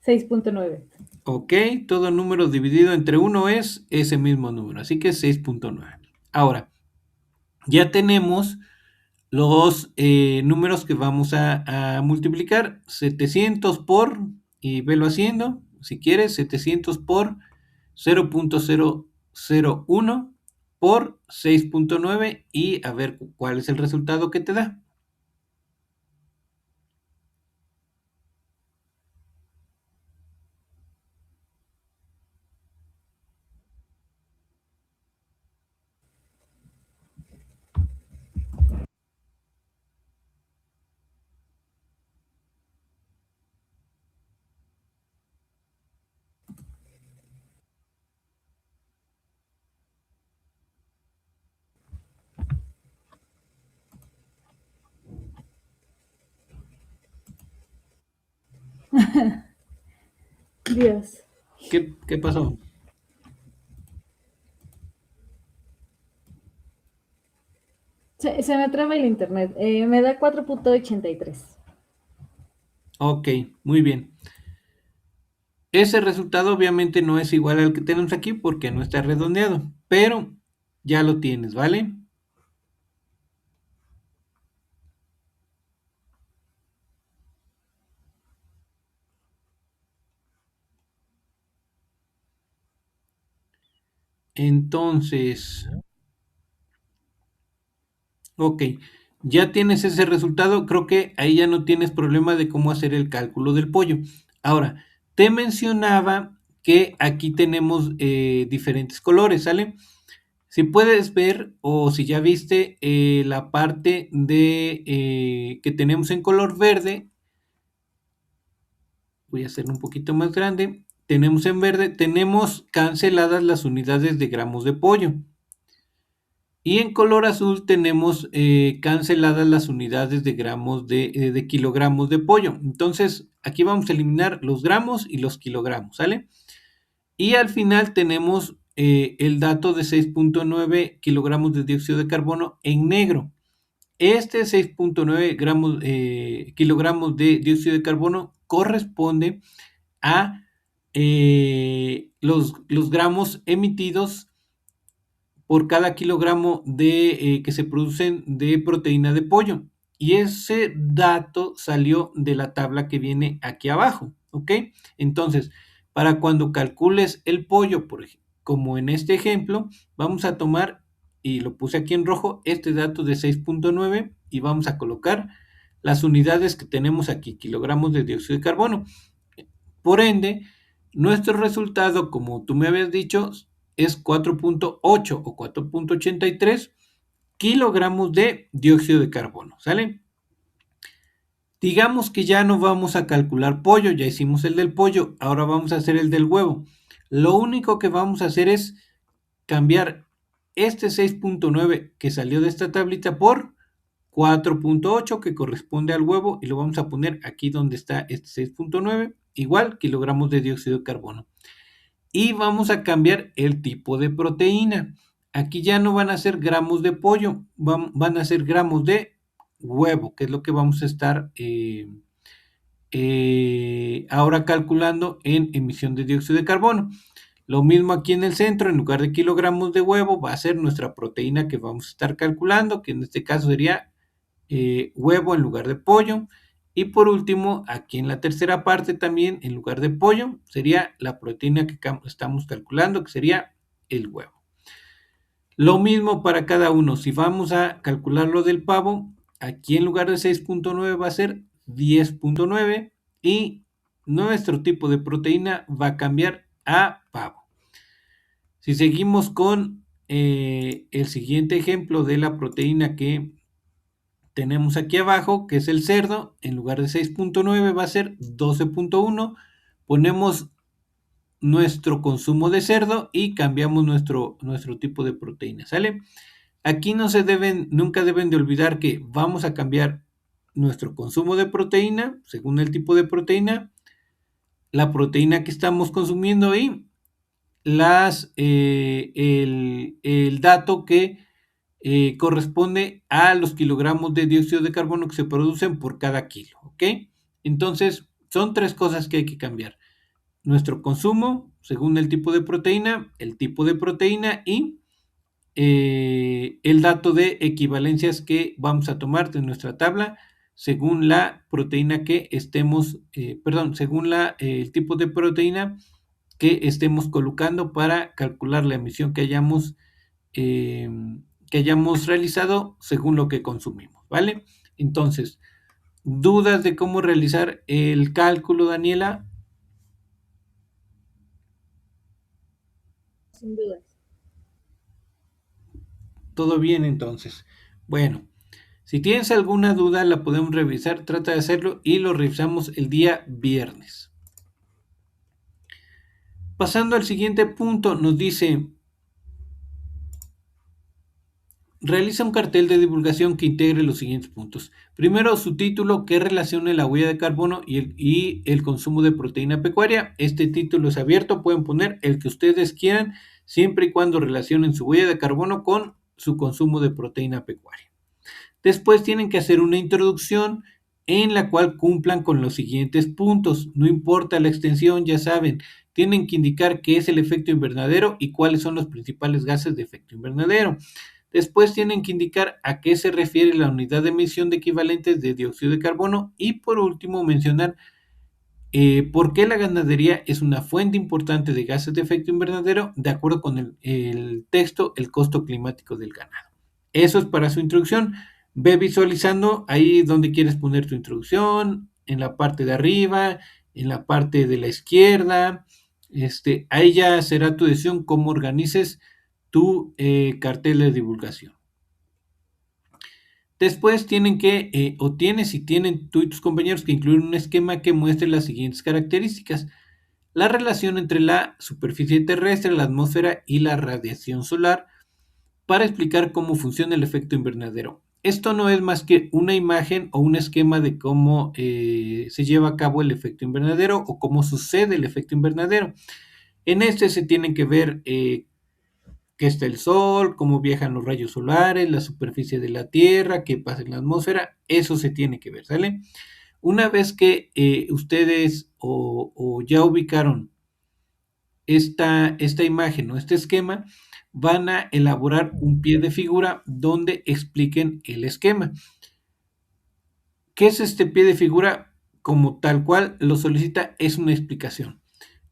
6.9. Ok, todo número dividido entre 1 es ese mismo número, así que 6.9. Ahora, ya tenemos los números que vamos a multiplicar. 700 por, y velo haciendo, si quieres, 700 por 0.001 por 6.9 y a ver cuál es el resultado que te da. Dios. ¿Qué pasó? Se me traba el internet. Me da 4.83. Ok, muy bien. Ese resultado obviamente no es igual al que tenemos aquí porque no está redondeado, pero ya lo tienes, ¿vale? Entonces, ok, ya tienes ese resultado, creo que ahí ya no tienes problema de cómo hacer el cálculo del pollo. Ahora, te mencionaba que aquí tenemos diferentes colores, ¿sale? Si puedes ver o si ya viste la parte de que tenemos en color verde, voy a hacerlo un poquito más grande. Tenemos en verde, tenemos canceladas las unidades de gramos de pollo. Y en color azul tenemos canceladas las unidades de gramos de kilogramos de pollo. Entonces, aquí vamos a eliminar los gramos y los kilogramos, ¿sale? Y al final tenemos el dato de 6.9 kilogramos de dióxido de carbono en negro. Este 6.9 kilogramos de dióxido de carbono corresponde a los gramos emitidos por cada kilogramo que se producen de proteína de pollo. Y ese dato salió de la tabla que viene aquí abajo, ¿ok? Entonces, para cuando calcules el pollo, como en este ejemplo, vamos a tomar, y lo puse aquí en rojo, este dato de 6.9 y vamos a colocar las unidades que tenemos aquí, kilogramos de dióxido de carbono. Por ende, nuestro resultado, como tú me habías dicho, es 4.8 o 4.83 kilogramos de dióxido de carbono, ¿sale? Digamos que ya no vamos a calcular pollo, ya hicimos el del pollo, ahora vamos a hacer el del huevo. Lo único que vamos a hacer es cambiar este 6.9 que salió de esta tablita por 4.8 que corresponde al huevo y lo vamos a poner aquí donde está este 6.9, igual kilogramos de dióxido de carbono. Y vamos a cambiar el tipo de proteína. Aquí ya no van a ser gramos de pollo, van a ser gramos de huevo, que es lo que vamos a estar ahora calculando en emisión de dióxido de carbono. Lo mismo aquí en el centro, en lugar de kilogramos de huevo, va a ser nuestra proteína que vamos a estar calculando, que en este caso sería huevo en lugar de pollo. Y por último, aquí en la tercera parte también, en lugar de pollo, sería la proteína que estamos calculando, que sería el huevo. Lo mismo para cada uno. Si vamos a calcular lo del pavo, aquí en lugar de 6.9 va a ser 10.9 y nuestro tipo de proteína va a cambiar a pavo. Si seguimos con el siguiente ejemplo de la proteína que tenemos aquí abajo, que es el cerdo, en lugar de 6.9 va a ser 12.1. Ponemos nuestro consumo de cerdo y cambiamos nuestro tipo de proteína, ¿sale? Aquí nunca deben de olvidar que vamos a cambiar nuestro consumo de proteína, según el tipo de proteína, la proteína que estamos consumiendo y el dato que corresponde a los kilogramos de dióxido de carbono que se producen por cada kilo, ¿ok? Entonces, son tres cosas que hay que cambiar. Nuestro consumo, según el tipo de proteína, el tipo de proteína y el dato de equivalencias que vamos a tomar de nuestra tabla según la proteína que estemos, según el tipo de proteína que estemos colocando para calcular la emisión que hayamos realizado según lo que consumimos, ¿vale? Entonces, ¿dudas de cómo realizar el cálculo, Daniela? Sin dudas. Todo bien, entonces. Bueno, si tienes alguna duda, la podemos revisar. Trata de hacerlo y lo revisamos el día viernes. Pasando al siguiente punto, nos dice: realiza un cartel de divulgación que integre los siguientes puntos. Primero, su título, que relacione la huella de carbono y el consumo de proteína pecuaria. Este título es abierto, pueden poner el que ustedes quieran, siempre y cuando relacionen su huella de carbono con su consumo de proteína pecuaria. Después tienen que hacer una introducción en la cual cumplan con los siguientes puntos. No importa la extensión, ya saben, tienen que indicar qué es el efecto invernadero y cuáles son los principales gases de efecto invernadero. Después tienen que indicar a qué se refiere la unidad de emisión de equivalentes de dióxido de carbono y por último mencionar por qué la ganadería es una fuente importante de gases de efecto invernadero de acuerdo con el texto El costo climático del ganado. Eso es para su introducción. Ve visualizando ahí donde quieres poner tu introducción, en la parte de arriba, en la parte de la izquierda. Ahí ya será tu decisión cómo organices tu cartel de divulgación. Después tienen que, tienen tú y tus compañeros que incluir un esquema que muestre las siguientes características: la relación entre la superficie terrestre, la atmósfera y la radiación solar, para explicar cómo funciona el efecto invernadero. Esto no es más que una imagen o un esquema de cómo se lleva a cabo el efecto invernadero o cómo sucede el efecto invernadero. En este se tienen que ver qué está el Sol, cómo viajan los rayos solares, la superficie de la Tierra, qué pasa en la atmósfera. Eso se tiene que ver, ¿sale? Una vez que ustedes o ya ubicaron esta imagen o este esquema, van a elaborar un pie de figura donde expliquen el esquema. ¿Qué es este pie de figura? Como tal cual lo solicita, es una explicación.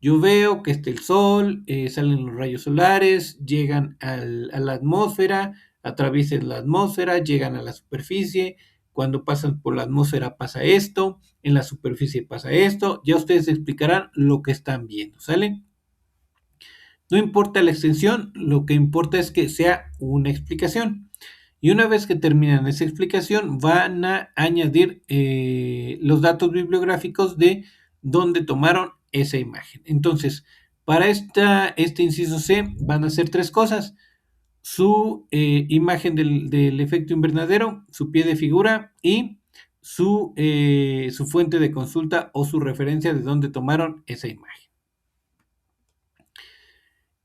Yo veo que está el Sol, salen los rayos solares, llegan a la atmósfera, atraviesan la atmósfera, llegan a la superficie. Cuando pasan por la atmósfera pasa esto, en la superficie pasa esto. Ya ustedes explicarán lo que están viendo, ¿sale? No importa la extensión, lo que importa es que sea una explicación. Y una vez que terminan esa explicación, van a añadir los datos bibliográficos de dónde tomaron esa imagen. Entonces, para este inciso C van a hacer tres cosas: su imagen del efecto invernadero, su pie de figura y su fuente de consulta o su referencia de dónde tomaron esa imagen.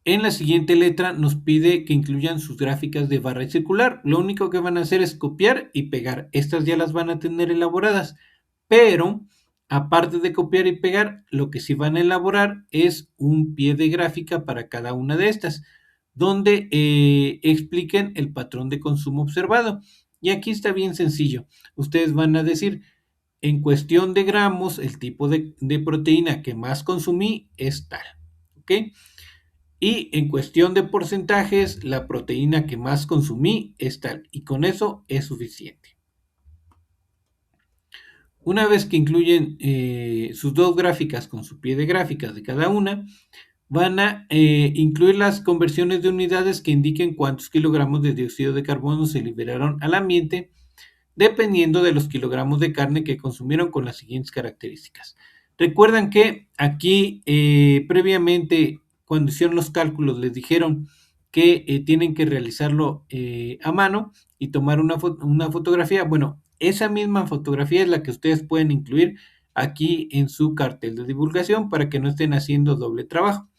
En la siguiente letra nos pide que incluyan sus gráficas de barra y circular. Lo único que van a hacer es copiar y pegar. Estas ya las van a tener elaboradas, pero aparte de copiar y pegar, lo que sí van a elaborar es un pie de gráfica para cada una de estas, donde expliquen el patrón de consumo observado. Y aquí está bien sencillo. Ustedes van a decir: en cuestión de gramos, el tipo de proteína que más consumí es tal. ¿Ok? Y en cuestión de porcentajes, la proteína que más consumí es tal. Y con eso es suficiente. Una vez que incluyen sus dos gráficas con su pie de gráficas de cada una, van a incluir las conversiones de unidades que indiquen cuántos kilogramos de dióxido de carbono se liberaron al ambiente, dependiendo de los kilogramos de carne que consumieron, con las siguientes características. Recuerdan que aquí previamente, cuando hicieron los cálculos, les dijeron que tienen que realizarlo a mano y tomar una fotografía. Bueno, esa misma fotografía es la que ustedes pueden incluir aquí en su cartel de divulgación para que no estén haciendo doble trabajo.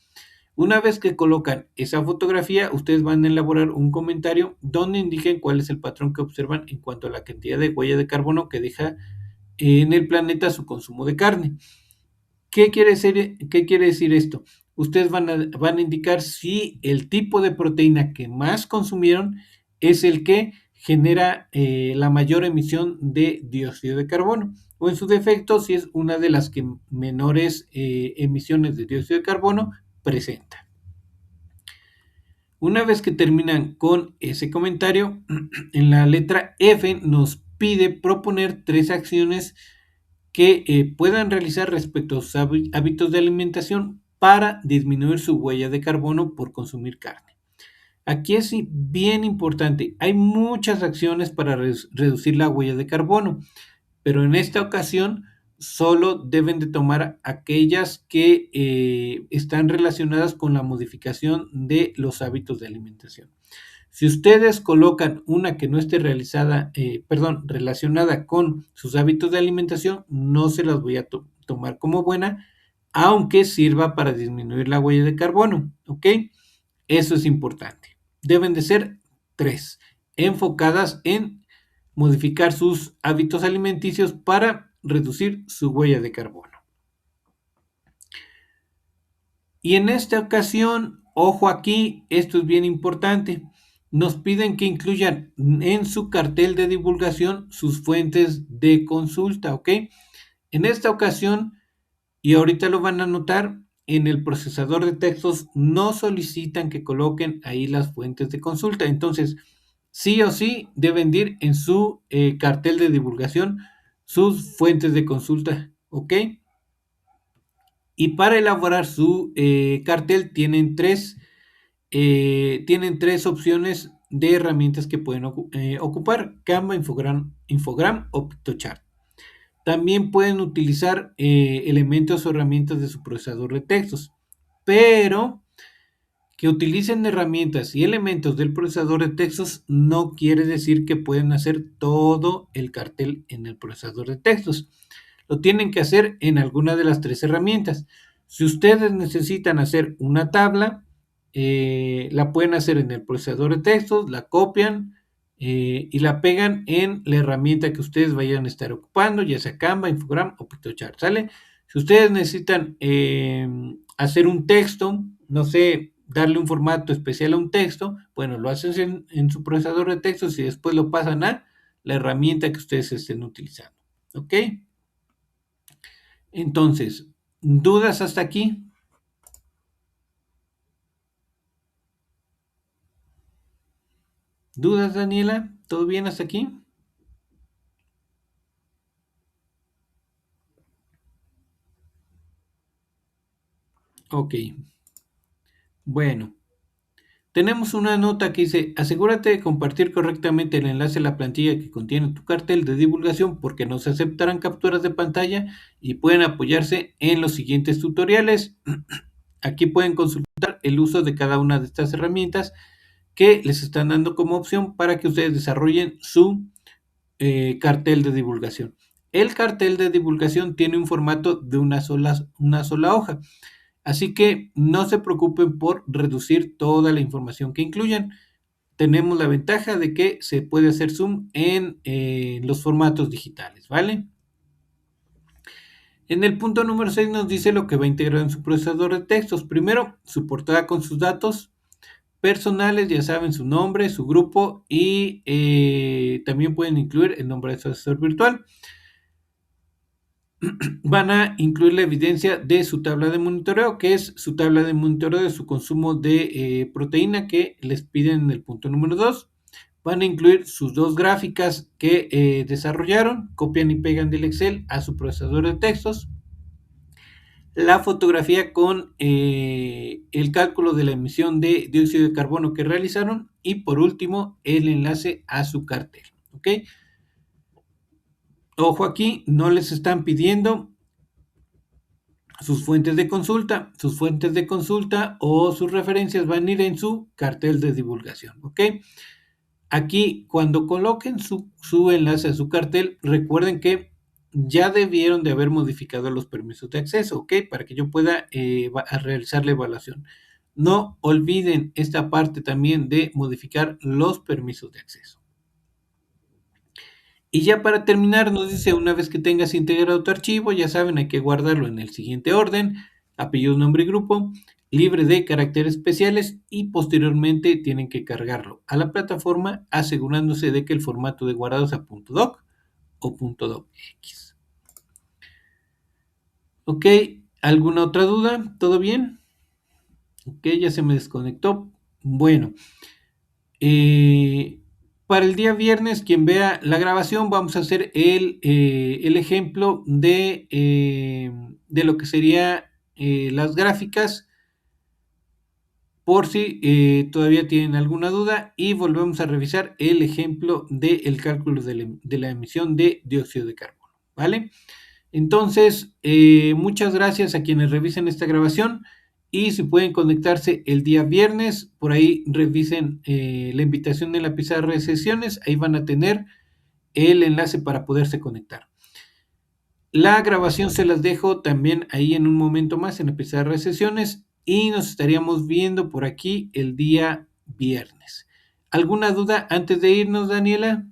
Una vez que colocan esa fotografía, ustedes van a elaborar un comentario donde indiquen cuál es el patrón que observan en cuanto a la cantidad de huella de carbono que deja en el planeta su consumo de carne. ¿Qué quiere decir esto? Ustedes van a indicar si el tipo de proteína que más consumieron es el que genera la mayor emisión de dióxido de carbono, o en su defecto, si es una de las que menores emisiones de dióxido de carbono presenta. Una vez que terminan con ese comentario, en la letra F nos pide proponer 3 acciones que puedan realizar respecto a sus hábitos de alimentación para disminuir su huella de carbono por consumir carne. Aquí es bien importante, hay muchas acciones para reducir la huella de carbono, pero en esta ocasión solo deben de tomar aquellas que están relacionadas con la modificación de los hábitos de alimentación. Si ustedes colocan una que no esté relacionada con sus hábitos de alimentación, no se las voy a tomar como buena, aunque sirva para disminuir la huella de carbono, ¿ok? Eso es importante. Deben de ser 3, enfocadas en modificar sus hábitos alimenticios para reducir su huella de carbono. Y en esta ocasión, ojo aquí, esto es bien importante, nos piden que incluyan en su cartel de divulgación sus fuentes de consulta, ¿ok? En esta ocasión, y ahorita lo van a notar, en el procesador de textos no solicitan que coloquen ahí las fuentes de consulta. Entonces, sí o sí deben ir en su cartel de divulgación sus fuentes de consulta, ¿ok? Y para elaborar su cartel tienen tres opciones de herramientas que pueden ocupar: Canva, Infogram o Pictochart. También pueden utilizar elementos o herramientas de su procesador de textos, pero que utilicen herramientas y elementos del procesador de textos no quiere decir que pueden hacer todo el cartel en el procesador de textos. Lo tienen que hacer en alguna de las 3 herramientas. Si ustedes necesitan hacer una tabla, la pueden hacer en el procesador de textos, la copian y la pegan en la herramienta que ustedes vayan a estar ocupando, ya sea Canva, Infogram o Pictochart, ¿sale? Si ustedes necesitan hacer un texto, no sé, darle un formato especial a un texto, bueno, lo hacen en su procesador de textos y después lo pasan a la herramienta que ustedes estén utilizando, ¿ok? Entonces, ¿dudas hasta aquí? ¿Dudas, Daniela? ¿Todo bien hasta aquí? Ok. Bueno, tenemos una nota que dice: asegúrate de compartir correctamente el enlace a la plantilla que contiene tu cartel de divulgación, porque no se aceptarán capturas de pantalla y pueden apoyarse en los siguientes tutoriales. Aquí pueden consultar el uso de cada una de estas herramientas que les están dando como opción para que ustedes desarrollen su cartel de divulgación. El cartel de divulgación tiene un formato de una sola hoja, así que no se preocupen por reducir toda la información que incluyan. Tenemos la ventaja de que se puede hacer zoom en los formatos digitales, ¿vale? En el punto número 6 nos dice lo que va a integrar en su procesador de textos. Primero, su portada con sus datos personales, ya saben, su nombre, su grupo y también pueden incluir el nombre de su asesor virtual. Van a incluir la evidencia de su tabla de monitoreo, que es su tabla de monitoreo de su consumo de proteína que les piden en el punto número 2. Van a incluir sus 2 gráficas que desarrollaron, copian y pegan del Excel a su procesador de textos, la fotografía con el cálculo de la emisión de dióxido de carbono que realizaron y por último el enlace a su cartel, ¿ok? Ojo aquí, no les están pidiendo sus fuentes de consulta. Sus fuentes de consulta o sus referencias van a ir en su cartel de divulgación, ¿ok? Aquí, cuando coloquen su enlace a su cartel, recuerden que ya debieron de haber modificado los permisos de acceso, ¿ok? Para que yo pueda realizar la evaluación. No olviden esta parte también de modificar los permisos de acceso. Y ya para terminar, nos dice: una vez que tengas integrado tu archivo, ya saben, hay que guardarlo en el siguiente orden: apellido, nombre y grupo, libre de caracteres especiales y posteriormente tienen que cargarlo a la plataforma asegurándose de que el formato de guardado sea .doc o .docx. Ok, ¿alguna otra duda? ¿Todo bien? Ok, ya se me desconectó. Bueno, para el día viernes, quien vea la grabación, vamos a hacer el ejemplo de lo que sería las gráficas, por si todavía tienen alguna duda, y volvemos a revisar el ejemplo del cálculo de la emisión de dióxido de carbono, ¿vale? Entonces, muchas gracias a quienes revisen esta grabación y si pueden conectarse el día viernes, por ahí revisen la invitación en la pizarra de sesiones, ahí van a tener el enlace para poderse conectar. La grabación se las dejo también ahí en un momento más en la pizarra de sesiones y nos estaríamos viendo por aquí el día viernes. ¿Alguna duda antes de irnos, Daniela?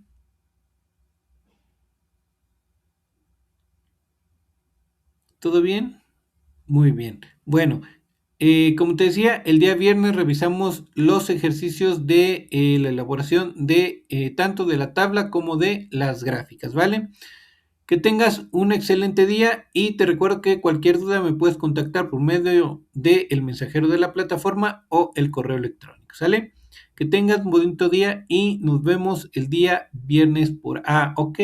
¿Todo bien? Muy bien. Bueno, como te decía, el día viernes revisamos los ejercicios de la elaboración de tanto de la tabla como de las gráficas, ¿vale? Que tengas un excelente día y te recuerdo que cualquier duda me puedes contactar por medio del mensajero de la plataforma o el correo electrónico, ¿sale? Que tengas un bonito día y nos vemos el día viernes por... ok.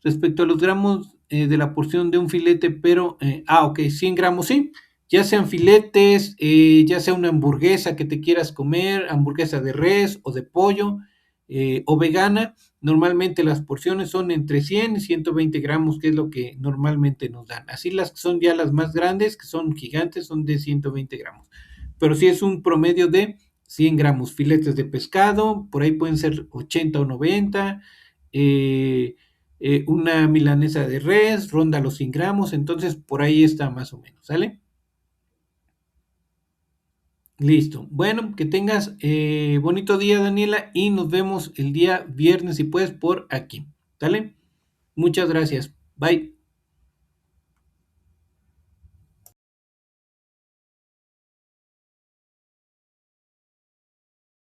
Respecto a los gramos de la porción de un filete, pero, ok, 100 gramos, sí, ya sean filetes, ya sea una hamburguesa que te quieras comer, hamburguesa de res o de pollo o vegana, normalmente las porciones son entre 100 y 120 gramos, que es lo que normalmente nos dan. Así las que son ya las más grandes, que son gigantes, son de 120 gramos. Pero si es un promedio de 100 gramos, filetes de pescado, por ahí pueden ser 80 o 90, una milanesa de res, ronda los 100 gramos, entonces por ahí está más o menos, ¿sale? Listo. Bueno, que tengas bonito día, Daniela, y nos vemos el día viernes, si puedes, por aquí, ¿sale? Muchas gracias. Bye.